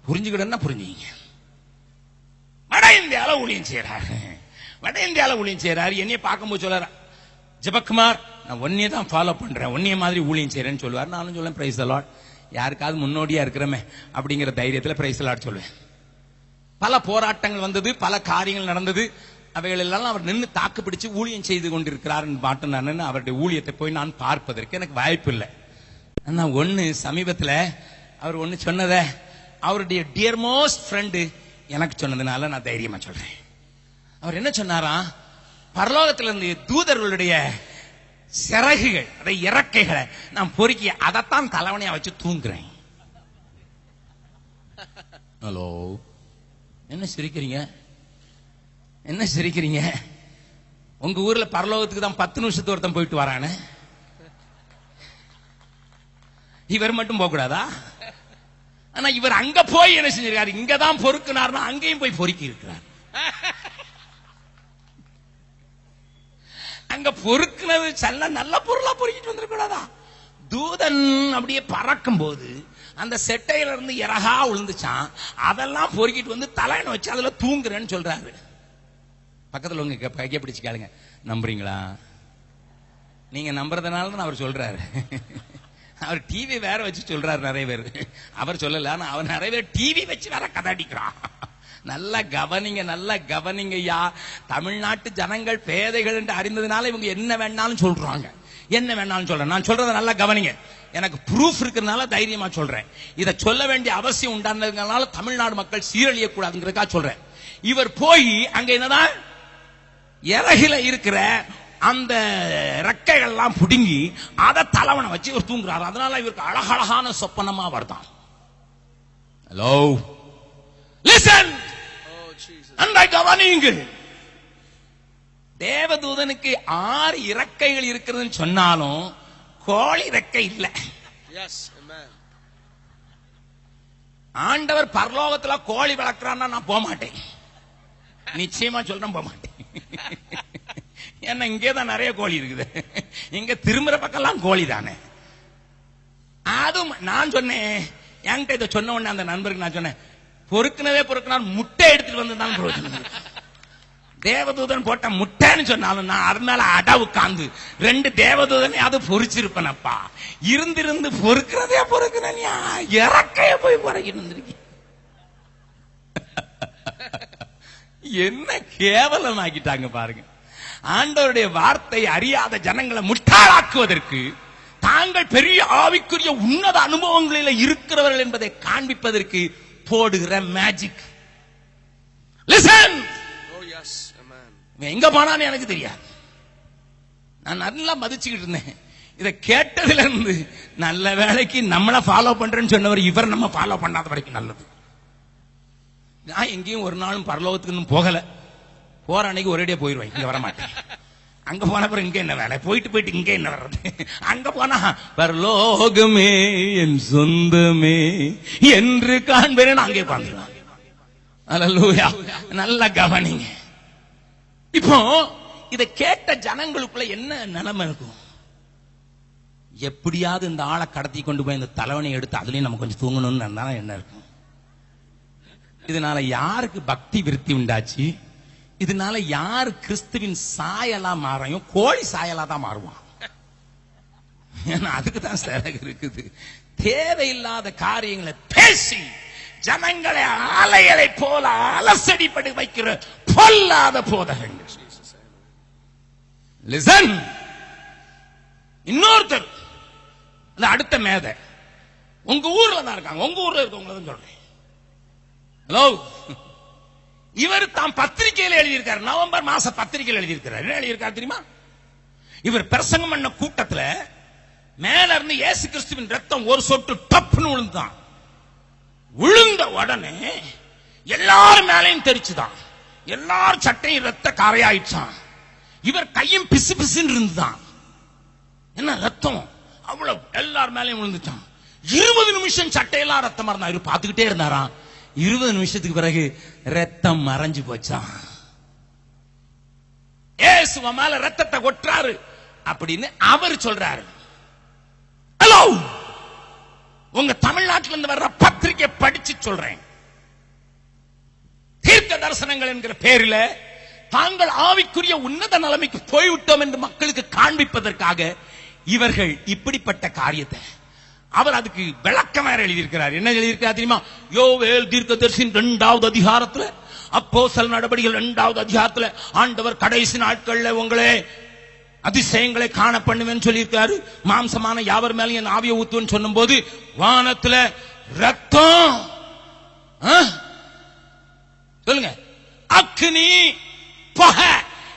புரிஞ்சுக்கிட்டா புரிஞ்சுங்க. வட இந்தியால ஊழியம் செய்யறாரு, வட இந்தியால ஊழியம் செய்யறாரு. என்னைய பார்க்கும்போது சொல்றாரு, ஜெபக்குமார் நான் ஒன்னையே தான் ஃபாலோ பண்றேன், ஒன்னைய மாதிரி ஊழியம் செய்யறேன்னு சொல்லுவார். நானும் சொல்லுவேன் பிரைஸ் தி லார்ட், யாருக்காவது முன்னோடியா இருக்கிறமே அப்படிங்கிற தைரியத்தில் பிரைஸ் தி லார்ட் சொல்லுவேன். பல போராட்டங்கள் வந்தது, பல காரியங்கள் நடந்தது. அவைகள் எல்லாம் அவர் நின்று தாக்கு பிடிச்சு ஊழியம் செய்து கொண்டிருக்கிறார் பாட்டு. நான் அவருடைய ஊழியத்தை போய் நான் பார்ப்பதற்கு எனக்கு வாய்ப்பு இல்லை. ஆனா ஒண்ணு சமீபத்தில் அவர் ஒண்ணு சொன்னத அவருடைய டியர் மோஸ்ட் ஃப்ரெண்டு எனக்கு சொன்னதுனால நான் தைரியமா சொல்றேன். அவர் என்ன சொன்னாரா, பரலோகத்திலிருந்து தூதர்களுடைய சிறகுகள், அதை இறக்கைகளை நான் பொறுக்கி அதைத்தான் தலைவனையா வச்சு தூங்குறேன். ஹலோ, என்ன சிரிக்கிறீங்க? என்ன சிரிக்கிறீங்க? உங்க ஊர்ல பரலோகத்துக்கு தான் 10 நிமிஷத்துக்கு ஒருத்தன் போயிட்டு வரானே, இவர் மட்டும் போக கூடாதா? ஆனா இவர் அங்க போய் என்ன செஞ்சிருக்காரு, இங்கதான் பொறுக்குனார்னா அங்கேயும் போய் பொறுக்கி இருக்கிறார். அங்க பொறுக்குனது செல்ல நல்ல பொருளா பொறுக்கிட்டு வந்துடக்கூடாதா? தூதன் அப்படியே பறக்கும் போது அந்த செட்டையில இருந்து இறகா விழுந்துச்சான், அதெல்லாம் பொறுக்கிட்டு வந்து தலையணை வச்சு அதுல தூங்குறேன்னு சொல்றாரு. பக்கத்துல உங்க கையை பிடிச்சு கேளுங்க, நம்புறீங்களா? நீங்க நம்புறதுனால தான் அவர் சொல்றாரு. அவர் டிவி வேற வச்சு சொல்றாரு நிறைய பேர். அவர் சொல்லல, ஆனா அவர் நிறைய பேர் டிவி வச்சு வேற கதாடிக்கிறான். நல்ல கவனிங்க, நல்ல கவனிங்க. யா தமிழ்நாட்டு ஜனங்கள் பேதைகள் என்று அறிந்ததுனால இவங்க என்ன வேணாலும் சொல்றாங்க, என்ன வேணாலும் சொல்றேன். நான் சொல்றதை நல்லா கவனிங்க. எனக்கு ப்ரூஃப் இருக்கிறதுனால தைரியமா சொல்றேன். இதை சொல்ல வேண்டிய அவசியம் உண்டானதுனால தமிழ்நாடு மக்கள் சீரழிய கூடாதுங்கிறதுக்காக சொல்றேன். இவர் போய் அங்க என்னதான் இறகில இருக்கிற அந்த ரெக்கைகள் எல்லாம் புடுங்கி அதை தலைவனை வச்சு இவர் தூங்குறாரு. அதனால இவருக்கு அழகழகான சொப்பனமா வருதான். ஹலோ, லிசன், நன்றாய் கவனியுங்கள். தேவதூதனுக்கு 6 இறக்கைகள் இருக்கிறதுன்னு சொன்னாலும் கோழி ரெக்கை இல்ல. ஆண்டவர் பரலோகத்துல கோழி வளர்க்கிறான்னா நான் போக மாட்டேன், நிச்சயமா சொல்றேன், போக மாட்டேன். ஏன்னா இங்கேதான் நிறைய கோழி இருக்குது, இங்க திரும்புற பக்கம்லாம் கோழி தானே. அதுவும் நான் சொன்னேன், என்கிட்ட இதை சொன்ன உடனே அந்த நண்பருக்கு நான் சொன்னேன், பொறுக்குனதே பொறுக்குனாலும் முட்டை எடுத்துட்டு வந்துதான் பிரயோஜனம். தேவதூதன் போட்ட முட்டைன்னு சொன்னாலும் நான் அது மேல அடவு காந்து 2 தேவதூதனை அது பொறிச்சிருப்பேனப்பா. இருந்திருந்து பொறுக்கிறதே பொறுக்கிறேன், இறக்கைய போய் பொறுக்கிட்டு வந்திருக்கேன். என்ன கேவலமாக்கிட்டாங்க பாருங்க. ஆண்டவருடைய வார்த்தை அறியாத ஜனங்களை முட்டாளாக்குவதற்கு, தாங்கள் பெரிய ஆவிக்குரிய உன்னத அனுபவங்களில் இருக்கிறவர்கள் என்பதை காண்பிப்பதற்கு போடுகிற மேஜிக். லிசன், எங்க போனான்னு எனக்கு தெரியாது. நான் நல்லா மதிச்சுக்கிட்டு இருந்தேன். இதை கேட்டதுல இருந்து நல்ல வேலைக்கு நம்மளை ஃபாலோ பண்றேன்னு சொன்னவர் இவர் நம்ம ஃபாலோ பண்ணாத வரைக்கும் நல்லது. நான் எங்கேயும் ஒரு நாளும் பரலோகத்துக்கு போகல. போற அன்னைக்கு ஒரேடியா போயிருவேன், இங்க வர மாட்டேன். அங்க போன பிறகு இங்க என்ன வேலை, போயிட்டு இங்க என்ன வர்றது? அங்க போனா பரலோகமே என் சொந்தமே என்று காண்பேன், அங்கே உட்கார்ந்துருவான். அல்லேலூயா. நல்ல கவனிங்க. இப்போ இதை கேட்ட ஜனங்களுக்குள்ள என்ன நிலைமை இருக்கும்? எப்படியாவது இந்த ஆளை கடத்தி கொண்டு போய் இந்த தலைவனை எடுத்து அதுலயும் நம்ம கொஞ்சம் தூங்கணும்னு இருந்தாலும் என்ன இருக்கும்? இதனால யாருக்கு பக்தி விருத்தி உண்டாச்சு? இதனால யார் கிறிஸ்துவின் சாயலா மாறையும்? கோழி சாயலா தான் மாறுவான். ஏன்னா அதுக்கு தான் சிறகு இருக்குது. தேவையில்லாத காரியங்களை பேசி ஜனங்களை அலைகளை போல அலசடிப்படி வைக்கிற பொல்லாத போதகங்கள். லிசன். இன்னொருத்தர் அடுத்த மேதை உங்க ஊர்ல தான் இருக்காங்க. உங்க ஊர்ல இருக்கவங்க தான் சொல்றேன். ஹலோ, இவர் தாம் பத்திரிகையில் எழுதியிருக்காரு. நவம்பர் மாச பத்திரிகையில் எழுதியிருக்கிறார். என்ன எழுதியிருக்காரு தெரியுமா? இவர் பிரசங்கம் பண்ண கூட்டத்தில் மேல இருந்து இயேசு கிறிஸ்துவின் ரத்தம் ஒரு சொட்டு டப்புன்னு விழுந்தான். விழுந்த உடனே எல்லாரும் மேலையும் தெரிச்சுதான். எல்லாரும் சட்டையும் ரத்த காரையாயிடுச்சான். இவர் கையும் பிசு பிசுன்னு இருந்துதான். என்ன ரத்தம் அவ்வளவு எல்லாரும் மேலையும் விழுந்துச்சான். 20 நிமிஷம் சட்டையெல்லாம் ரத்தமா இருந்தா. இவர் பார்த்துக்கிட்டே இருந்தாராம். 20 நிமிஷத்துக்கு பிறகு ரத்தம் மறைஞ்சு போச்சான். இயேசுவ மேல ரத்தத்தை கொட்டுறாரு அப்படின்னு அவர் சொல்றாரு. ஹலோ, உங்க தமிழ்நாட்டில் இருந்து வர்ற பத்திரிகை படிச்சு சொல்றேன். தீர்க்க தரிசனங்கள் என்கிற பேரில் தாங்கள் ஆவிக்குரிய உன்னத நிலைமைக்கு போய்விட்டோம் என்று மக்களுக்கு காண்பிப்பதற்காக இவர்கள் இப்படிப்பட்ட காரியத்தை அவர் அதுக்கு விளக்கம் வேற எழுதியிருக்கிறார். என்ன எழுதியிருக்கிறார் தெரியுமா? யோவேல் தீர்க்கதரிசியின் 2வது அதிகாரத்துல, அப்போஸ்தலர் நடபடிகள் 2வது அதிகாரத்துல ஆண்டவர் கடைசி நாட்கள்ல உங்களே அதிசயங்களை காண பண்ணுவேன்னு சொல்லியிருக்காரு. மாம்சமான யாவர் மேலும் என் ஆவியை ஊத்துவேன்னு சொன்னும் போது வானத்துல ரத்தம், சொல்லுங்க, அக்னி, புகை,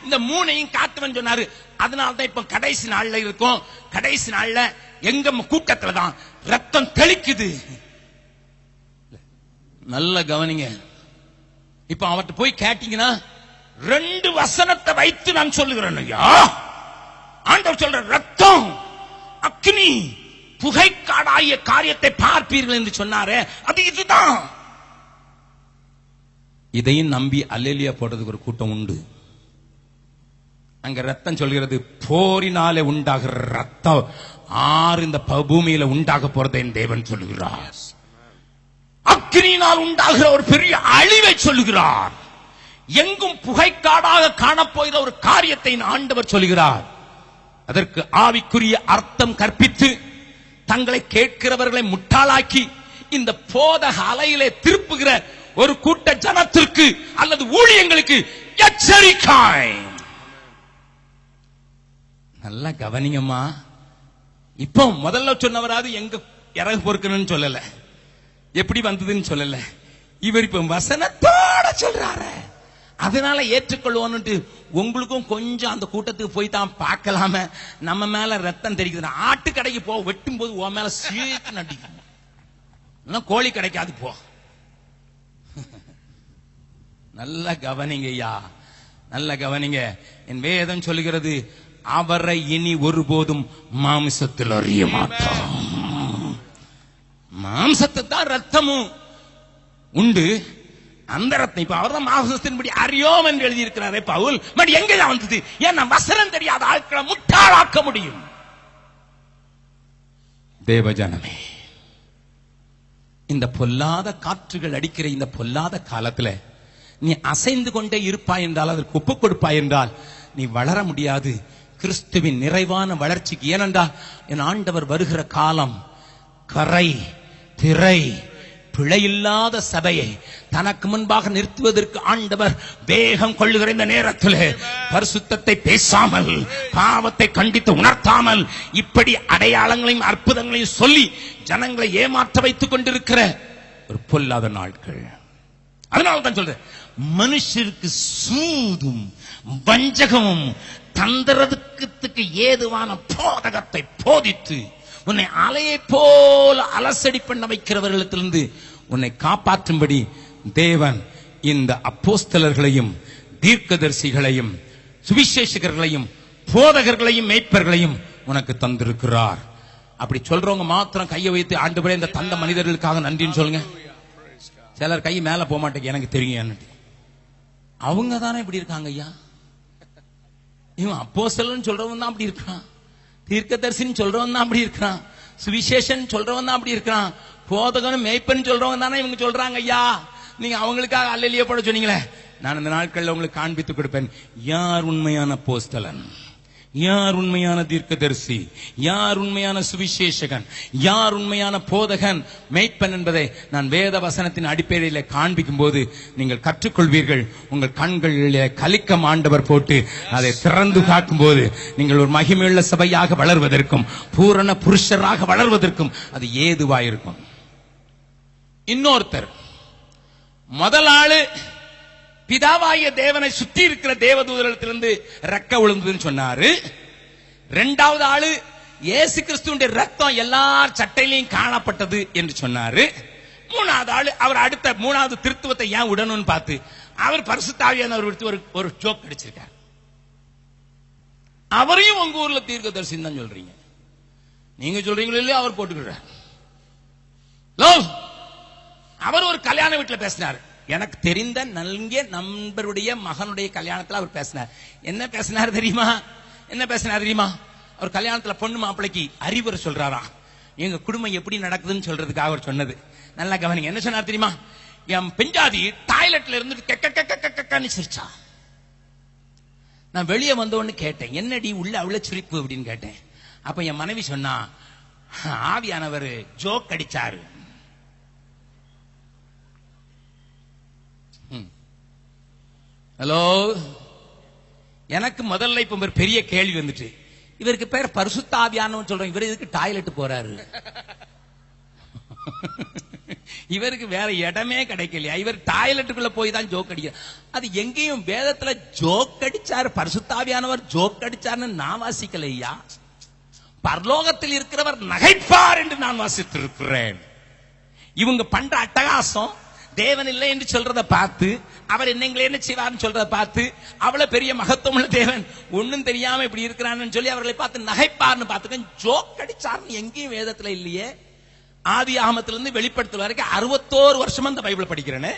இந்த 3ஐயும் காத்துவன் சொன்னாரு. அதனால்தான் இப்ப கடைசி நாள்ல இருக்கும். கடைசி நாள்ல எங்க கூட்டத்துல தான் ரத்தம் தெளிக்குது. நல்ல கவனிங்க. இப்ப அவர்கிட்ட போய் கேட்டீங்கன்னா 2 வசனத்தை வைத்து நான் சொல்லுகிறேன். ஐயா, ஆண்டவர் சொல்ற ரத்தம், அக்னி, புகைக்காடாகிய காரியத்தை பார்ப்பீர்கள் என்று சொன்னாரே, அது இதுதான். இதையும் நம்பி அல்லேலியா போடுறதுக்கு ஒரு கூட்டம் உண்டு. அங்க ரத்தம் சொல்கிறது போரினாலே உண்டாகிற ரத்தம் ஆறு இந்த பூமியில உண்டாக போறதை தேவன் சொல்லுகிறார். அக்னியினால் உண்டாகிற ஒரு பெரிய அழிவை சொல்லுகிறார். எங்கும் புகைக்காடாக காணப்போகிற ஒரு காரியத்தை ஆண்டவர் சொல்லுகிறார். அதற்கு ஆவிக்குரிய அர்த்தம் கற்பித்து தங்களை கேட்கிறவர்களை முட்டாளாக்கி இந்த போதக அலையிலே திருப்புகிற ஒரு கூட்ட ஜனத்திற்கு அல்லது ஊழியங்களுக்கு எச்சரிக்காய். நல்லா கவனிங்கம்மா. இப்போ முதல்ல சொன்னவராது எங்க இறகு பொறுக்கணும்னு சொல்லல, எப்படி வந்ததுன்னு சொல்லல. இவர் இப்ப வசனத்தோட சொல்றாரு. அதனால ஏற்றுக்கொள்வோன்னு உங்களுக்கும் கொஞ்சம் அந்த கூட்டத்துக்கு போய் தான் பார்க்கலாம. நம்ம மேல ரத்தம் தெரிக்குது. ஆட்டு கடைக்கு போ, வெட்டும் போது உன் மேல சீட்டு நடிக்கும். கோழி கிடைக்காது போ. நல்ல கவனிங்க ஐயா, நல்ல கவனிங்க. என் வேதம் சொல்லுகிறது, அவரை இனி ஒருபோதும் மாம்சத்தில் அறிய மாட்டோம். மாம்சத்தை தான் ரத்தமும் உண்டு. அந்த ரத்தம் இப்ப அவர் தான் மாம்சத்தின்படி அறியோம் என்று எழுதியிருக்கிறாரே பவுல். எங்க வந்தது? ஏன்னா வசனம் தெரியாத ஆட்களை முட்டாளாக்க முடியும். தேவஜனமே, இந்த பொல்லாத காற்றுகள் அடிக்கிற இந்த பொல்லாத காலத்துல நீ அசைந்து கொண்டே இருப்பாய் என்றால், அதற்கு ஒப்புக் கொடுப்பாய் என்றால் நீ வளர முடியாது கிறிஸ்துவின் நிறைவான வளர்ச்சிக்கு. ஏனென்றால் என் ஆண்டவர் வருகிற காலம் கரை திரை பிழையில்லாத சபையை தனக்கு முன்பாக நிறுத்துவதற்கு ஆண்டவர் வேகம் கொள்ளுகிற இந்த நேரத்தில் பரிசுத்தத்தை பேசாமல், பாவத்தை கண்டித்து உணர்த்தாமல், இப்படி அடையாளங்களையும் அற்புதங்களையும் சொல்லி ஜனங்களை ஏமாற்ற வைத்துக் கொண்டிருக்கிற ஒரு பொல்லாத நாட்கள். அதனால தான் சொல்றேன், மனுஷருக்கு சூதும் வஞ்சகமும் தந்திரத்துக்கு ஏதுவான போதகத்தை போதித்து உன்னை அலையை போல அலசடி பண்ண வைக்கிறவர்களிடத்திலிருந்து உன்னை காப்பாற்றும்படி தேவன் இந்த அப்போஸ்தலர்களையும் தீர்க்கதரிசிகளையும் சுவிசேஷகர்களையும் போதகர்களையும் மேய்ப்பர்களையும் உனக்கு தந்திருக்கிறார். அப்படி சொல்றவங்க மாத்திரம் கையை வைத்து ஆண்டவரே இந்த தந்த மனிதர்களுக்காக நன்றின்னு சொல்லுங்க. சிலர் கை மேல போக மாட்டேங்க, எனக்கு தெரியும். அவங்க தானே இப்படி இருக்காங்க ஐயா. இவன் அப்போஸ்தலன் சொல்றவன் தான் அப்படி இருக்கான், தீர்க்கதரிசின்னு சொல்றவன் தான் அப்படி இருக்கான், சுவிசேஷன் சொல்றவன் தான் அப்படி இருக்கான், போதகனும் மேய்ப்பன் சொல்றவன் தானே இவங்க சொல்றாங்க ஐயா. நீங்க அவங்களுக்காக அல்லேலூயா போட சொன்னீங்களே, நான் இந்த நாட்கள்ல உங்களுக்கு காண்பித்து கொடுப்பேன் யார் உண்மையான அப்போஸ்தலன், யார் உண்மையான தீர்க்கதரிசி, யார் உண்மையான சுவிசேஷகன், யார் உண்மையான போதகன், மேய்ப்பன் என்பதை நான் வேத வசனத்தின் அடிப்படையில் காண்பிக்கும் போது நீங்கள் கற்றுக்கொள்வீர்கள். உங்கள் கண்களிலே கலிக்கம் ஆண்டவர் போட்டு அதை திறந்து காக்கும் போது நீங்கள் ஒரு மகிமையுள்ள சபையாக வளர்வதற்கும் பூரண புருஷராக வளர்வதற்கும் அது ஏதுவாயிருக்கும். இன்னொருத்தர், முதல் ஆளு பிதாவாகிய தேவனை சுற்றி இருக்கிற தேவதூதரிடத்திலிருந்து ரெக்க விழுந்ததுன்னு சொன்னாரு. இரண்டாவது ஆளு இயேசு கிறிஸ்துவின் ரத்தம் எல்லார் சட்டையிலையும் காணப்பட்டது என்று சொன்னாரு. மூணாவது ஆளு அவர் அடுத்த மூணாவது திருத்துவத்தை ஏன் விடணும்னு பார்த்து அவர் பரிசுத்த ஆவியானவர் ஒரு ஜோக் அடிச்சிருக்கார். அவரையும் உங்க ஊர்ல தீர்க்கதரிசி தான் சொல்றீங்க. நீங்க சொல்றீங்களோ இல்லையோ அவர் போட்டுக்கிறார். அவர் ஒரு கல்யாண வீட்டுல பேசினார். எனக்கு தெரிந்த நல்ல நண்பருடைய மகனுடைய கல்யாணத்துல அவர் பேசினார். என்ன பேசினார் தெரியுமா? அவர் கல்யாணத்துல பொண்ணு மாப்பிளைக்கு அறிவுரை சொல்றாரா, எங்க குடும்பம் எப்படி நடக்குதுன்னு சொல்றதுக்காக அவர் சொன்னது. நல்லா கவனிங்க. என்ன சொன்னார் தெரியுமா? என் பெஞ்சாதி டாய்லெட்ல இருந்து சிரிச்சா. நான் வெளியே வந்தோன்னு கேட்டேன், என்னடி உள்ள அவ்வளவு சிரிப்பு அப்படின்னு கேட்டேன். அப்ப என் மனைவி சொன்னா, ஆவியானவர் ஜோக் அடிச்சாரு. ஹலோ, எனக்கு முதல்ல இப்ப ஒரு பெரிய கேள்வி வந்துட்டு, இவருக்கு பேர் பரிசுத்த ஆவியானவர்னு சொல்றோம், இவர் எதுக்கு டாய்லெட் போறாரு? இவருக்கு வேற இடமே கிடைக்கலையா? இவர் டாய்லெட்டுக்குள்ள போய் தான் ஜோக் அடிக்கிறார். அது எங்கேயும் வேதத்துல ஜோக் அடிச்சாரு, பரிசுத்த ஆவியானவர் ஜோக் அடிச்சாருன்னு நான் வாசிக்கலையா. பரலோகத்தில் இருக்கிறவர் நகைப்பார் என்று நான் வாசித்திருக்கிறேன். இவங்க பண்ற அட்டகாசம், தேவன் இல்லை என்று சொல்றத பார்த்து, அவர் என்னங்களை என்ன செய்வார்னு சொல்றத பார்த்து, அவ்வளவு பெரிய மகத்துவம் உள்ள தேவன் ஒன்னும் தெரியாம இப்படி இருக்கிறான்னு சொல்லி அவர்களை பார்த்து நகைப்பார்னு பார்த்துக்க. ஜோக் அடிச்சார்னு எங்கேயும் வேதத்துல இல்லையே. ஆதி ஆகமத்திலிருந்து வெளிப்படுத்தல் வரைக்கும் 61 வருஷமா இந்த பைபிள் படிக்கிறேன்னு.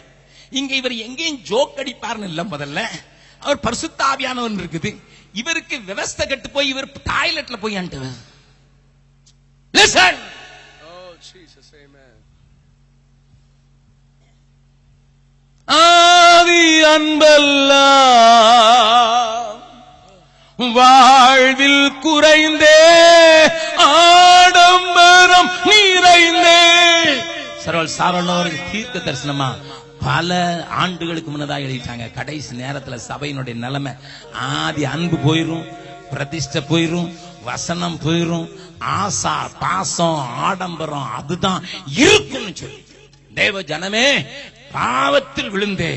இங்க இவர் எங்கேயும் ஜோக் அடிப்பார்னு இல்ல. முதல்ல அவர் பரிசுத்த ஆவியானவர் இருக்குது. இவருக்கு விவஸ்தை கட்டு போய் இவர் டாய்லெட்ல போய் ஆண்டவர். லிசன். Oh Jesus, amen. ஆதி அன்பெல்லாம் வாழ்வில் குறைந்தே, ஆடம்பரம் நிறைந்தே. சாரோல் தீர்க்க தரிசனமா பல ஆண்டுகளுக்கு முன்னதாக எழுதிட்டாங்க. கடைசி நேரத்துல சபையினுடைய நிலைமை, ஆதி அன்பு போயிரும், பிரதிஷ்டை போயிரும், வசனம் போயிரும், ஆசா பாசம் ஆடம்பரம் அதுதான் இருக்குன்னு சொல்லி, தேவ ஜனமே பாவத்தில் விழுந்தே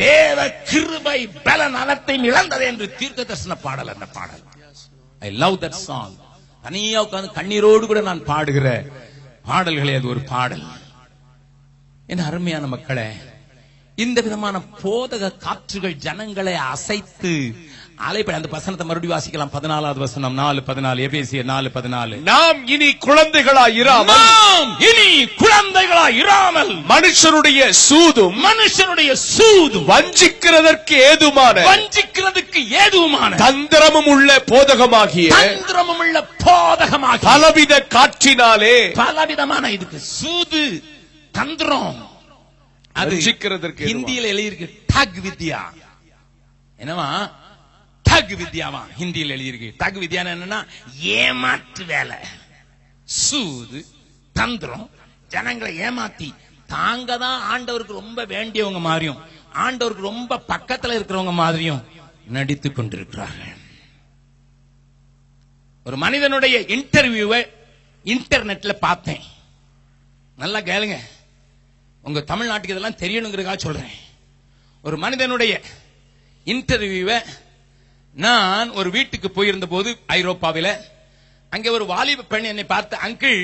தேவ கிருபை பல நலத்தை இழந்தது என்று தீர்க்க தரிசன பாடல். அந்த பாடல் ஐ லவ் தட் சாங். தனியா உட்கார்ந்து கண்ணீரோடு கூட நான் பாடுகிற பாடல்களே அது ஒரு பாடல். என் அருமையான மக்களே, இந்த விதமான போதக காற்றுகள் ஜனங்களை அசைத்து அலைப்பட. அந்த வசனத்தை மறுபடியும் வாசிக்கலாம். 14வது வசனம் 4:14, எபேசியர் 4:14. நாம் இனி குழந்தைகளாய் இராமல் மனுஷருடைய சூதும் வஞ்சிக்கிறதற்கு ஏதுமான தந்திரமும் உள்ள போதகமாகிய பலவித காற்றினாலே, பலவிதமான இதுக்கு சூது தந்திரம், அது வஞ்சிக்கிறதற்கு ஹிந்தியில் எழுதியிருக்கு டக் வித்யா. என்னவா? டக் வித்யாவா ஹிந்தியில் எழுதியிருக்கு. டக் வித்யா என்னன்னா ஏமாற்று வேலை, சூது தந்திரம், ஜனங்களை ஏமாத்தி தாங்க தான் ஆண்டவருக்கு ரொம்ப வேண்டியவங்க மாதிரியும் ஆண்டவருக்கு ரொம்ப பக்கத்துல இருக்கிறவங்க மாதிரியும் நடித்துக் கொண்டிருக்கிறார்கள். ஒரு மனிதனுடைய இன்டர்வியூவை இன்டர்நெட்ல பார்த்தேன். நல்லா கேளுங்க, உங்க தமிழ்நாட்டுக்கு இதெல்லாம் தெரியணுங்கிறதுக்காக சொல்றேன். ஒரு மனிதனுடைய இன்டர்வியூவை நான் ஒரு வீட்டுக்கு போயிருந்த போது ஐரோப்பாவில், அங்கே ஒரு வாலிப பெண் என்னை பார்த்து, அங்கிள்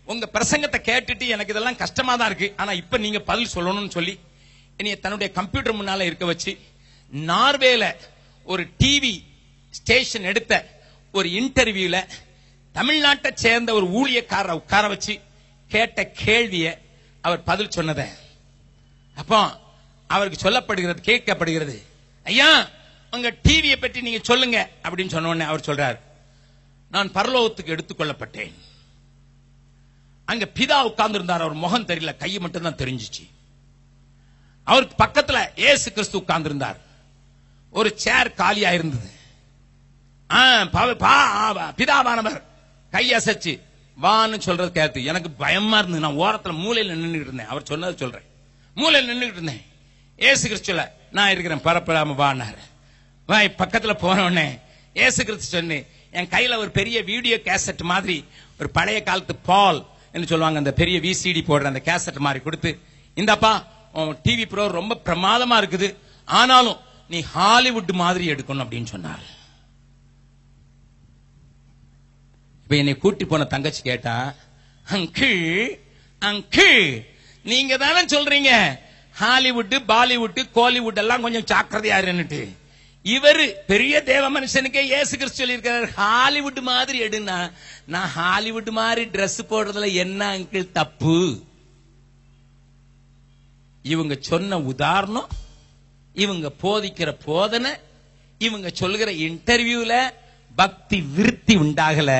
உங்க பிரசங்கத்தை கேட்டுட்டு எனக்கு இதெல்லாம் கஷ்டமா தான் இருக்கு, ஆனா இப்ப நீங்க பதில் சொல்லணும்னு சொல்லி என்னைய தன்னுடைய கம்ப்யூட்டர் முன்னால இருக்க வச்சு நார்வேல ஒரு டிவி ஸ்டேஷன் எடுத்த ஒரு இன்டர்வியூல தமிழ்நாட்டை சேர்ந்த ஒரு ஊழியக்காரரை உட்கார வச்சு கேட்ட கேள்விய அவர் பதில் சொன்னத அப்போ அவருக்கு சொல்லப்படுகிறது, கேட்கப்படுகிறது, ஐயா உங்க டிவியை பற்றி நீங்க சொல்லுங்க அப்படின்னு சொன்ன உடனே அவர் சொல்றார், நான் பரலோகத்துக்கு எடுத்துக்கொள்ளப்பட்டேன். அங்க பிதா உட்கார்ந்து இருந்தார், அவர் முகம் தெரியல, கையை மட்டும் தான் தெரிஞ்சிச்சு. அவருக்கு பக்கத்துல இயேசு கிறிஸ்து உட்கார்ந்து இருந்தார். ஒரு சேர் காலியா இருந்தது. பிதாவானவர் கையசைச்சு வான்னு சொல்றது கேட்டு எனக்கு பயமா இருந்தது. நான் ஓரத்துல மூலையில நின்றுட்டு இருந்தேன். அவர் சொன்னது சொல்றேன். மூலையில நின்றுட்டு இருந்தேன். ஏசு கிறிஸ்துல நான் இருக்கிறேன், பரப்படாம வானாரு. பக்கத்துல போன உடனே ஏசு கிறிஸ்து சொன்னேன், என் கையில ஒரு பெரிய வீடியோ கேசட் மாதிரி ஒரு பழைய காலத்து பால் என்று சொல்லுவாங்க, அந்த பெரிய விசிடி போடுற அந்த கேசட் மாதிரி கொடுத்து, இந்தப்பா டிவி ப்ரோ ரொம்ப பிரமாதமா இருக்குது, ஆனாலும் நீ ஹாலிவுட் மாதிரி எடுக்கணும் அப்படின்னு சொன்னார். இப்ப என்னை கூட்டி போன தங்கச்சி கேட்டா, அங்கிள் அங்கிள் நீங்க தானே சொல்றீங்க ஹாலிவுட் பாலிவுட் கோலிவுட் எல்லாம் கொஞ்சம் ஜாக்கிரதையா இருந்துட்டு, இவரு பெரிய தேவ மனுஷனுக்கே இயேசு கிறிஸ்து சொல்லியிருக்கிறார் ஹாலிவுட் மாதிரி எடுனா, நான் ஹாலிவுட் மாதிரி டிரெஸ் போடுறதுல என்ன அங்கிள் தப்பு? இவங்க சொன்ன உதாரணம், இவங்க போதிக்கிற போதனை, இவங்க சொல்கிற இன்டர்வியூல பக்தி விருத்தி உண்டாகல,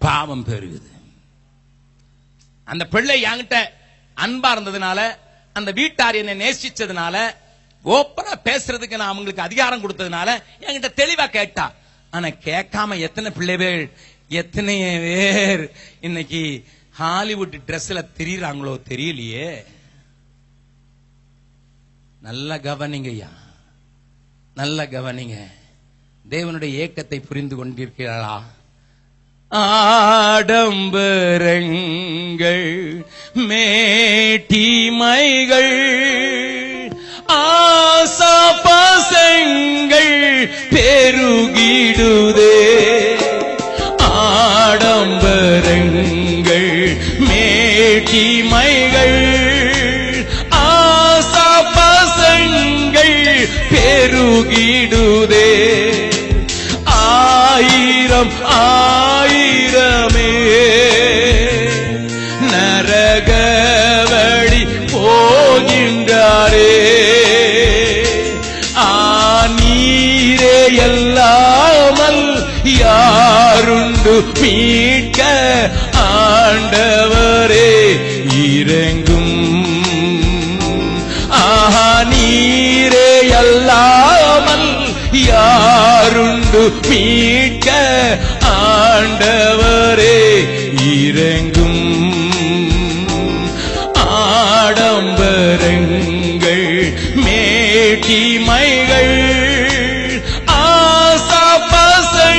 பாவம் பெருகுது. அந்த பிள்ளை என்கிட்ட அன்பா இருந்ததுனால, அந்த வீட்டார் என்னை நேசிச்சதுனால, ஓப்பனா பேசுறதுக்கு நான் அவங்களுக்கு அதிகாரம் கொடுத்ததுனால என்கிட்ட தெளிவா கேட்டா. ஆனா கேட்காம எத்தனை பிள்ளைகள், எத்தனை பேர் இன்னைக்கு ஹாலிவுட் டிரெஸ்ல திரியிறாங்களோ தெரியலையே. நல்ல கவனிங்க ஐயா, நல்ல கவனிங்க. தேவனுடைய ஏக்கத்தை புரிந்து கொண்டிருக்கிறாளா? ஆடம்பரங்கள் மேட்டிமைகள் ஆசாபாசங்கள் பெருகிடுதே. ஆடம்பரங்கள் மேட்டிமைகள் ஆசாபாசங்கள் பெருகிடுதே. ஆயிரம் ஆயிரமே நரகவழி போகின்றாரே. நீரே எல்லாமல் யாருண்டு மீட்க, ஆண்டவரே இறங்கும். நீரே எல்லாமல் யாருண்டு மீட்க, ஆண்டவரே இறங்கும். ஆடம்பரங்கள் மேட்டிமைகள் ஆசாபாசங்கள்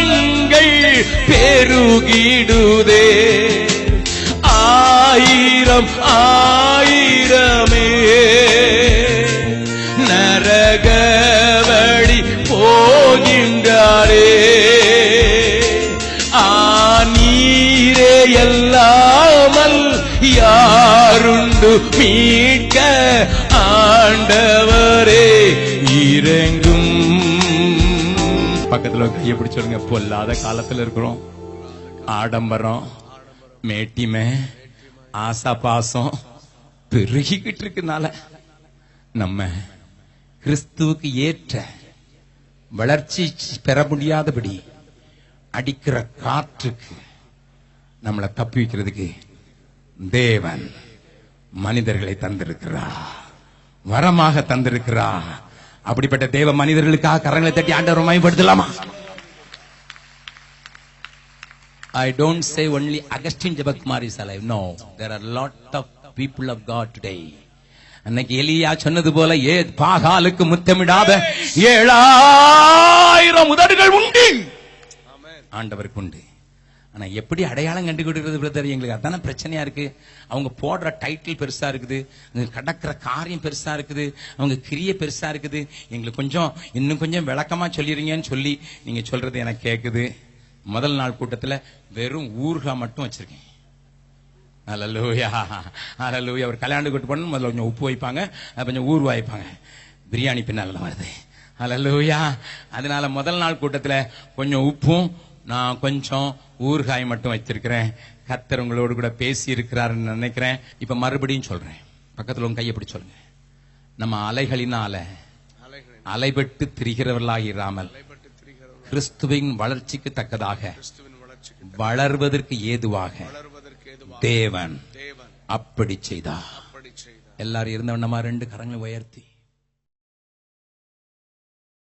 பெருகிடுதே. ஆயிரம் ஆயிரமே நரகவழி போகின்றாரே. நீரே எல்லாமல் யாருண்டு மீட்க, ஆண்டவரே இறங்கும். பக்கத்துல எப்படி சொல்லுங்க, பொல்லாத காலத்துல இருக்கிறோம். ஆடம்பரம் மேட்டிமை ஆசா பாசம் பெருகிக்கிட்டு இருக்கனால நம்ம கிறிஸ்துவுக்கு ஏற்ற வளர்ச்சி பெற முடியாதபடி அடிக்கிற காற்றுக்கு நம்மளை தப்பி வைக்கிறதுக்கு தேவன் மனிதர்களை தந்திருக்கிறார், வரமாக தந்திருக்கிறார். அப்படிப்பட்ட தேவ மனிதர்களுக்காக கரங்களை தட்டி ஆண்டவரை மகிமைப்படுத்தலாமா? I don't say only Augustine Jabakkumar is alive. No, there are a lot of people of God today. அன்னைக்கு எலியா சொன்னது போல பாகாலுக்கு முத்தமிடாத 7000 உதடுகள் உண்டு, ஆண்டவருக்கு உண்டு. ஆனா எப்படி அடையாளம் கண்டுபிடிக்கிறது பிரதர்? எங்களுக்கு அதான பிரச்சனையா இருக்கு. அவங்க போடுற டைட்டில் பெருசா இருக்குது, கடக்கிற காரியம் பெருசா இருக்குது, அவங்க கிரிய பெருசா இருக்குது. எங்களுக்கு கொஞ்சம் இன்னும் கொஞ்சம் விளக்கமா சொல்லிருங்கன்னு சொல்லி நீங்க சொல்றது எனக்கு கேக்குது. முதல் நாள் கூட்டத்துல வெறும் ஊறுகாய் மட்டும் வச்சிருக்கேன். அல்லேலூயா, அல்லேலூயா. ஒரு கல்யாண கூட்டு பண்ணு, முதல்ல கொஞ்சம் உப்பு வைப்பாங்க, கொஞ்சம் ஊறுகாய் வைப்பாங்க, பிரியாணி பின்னால வருது. அல்லேலூயா. அதனால முதல் நாள் கூட்டத்துல கொஞ்சம் உப்பும் நான் கொஞ்சம் ஊறுகாய் மட்டும் வச்சிருக்கிறேன். கர்த்தர் உங்களோடு கூட பேசி இருக்கிறாருன்னு நினைக்கிறேன். இப்ப மறுபடியும் சொல்றேன், பக்கத்துல உங்க கையை பிடி சொல்லுங்க. நம்ம அலைகளினால அலைபட்டு திரிகிறவர்களாக இராமல் கிறிஸ்துவின் வளர்ச்சிக்கு தக்கதாக வளர்வதற்கு ஏதுவாக தேவன் அப்படி செய்தார். எல்லாரும் இருந்தவண்ணமா 2 கரங்களை உயர்த்தி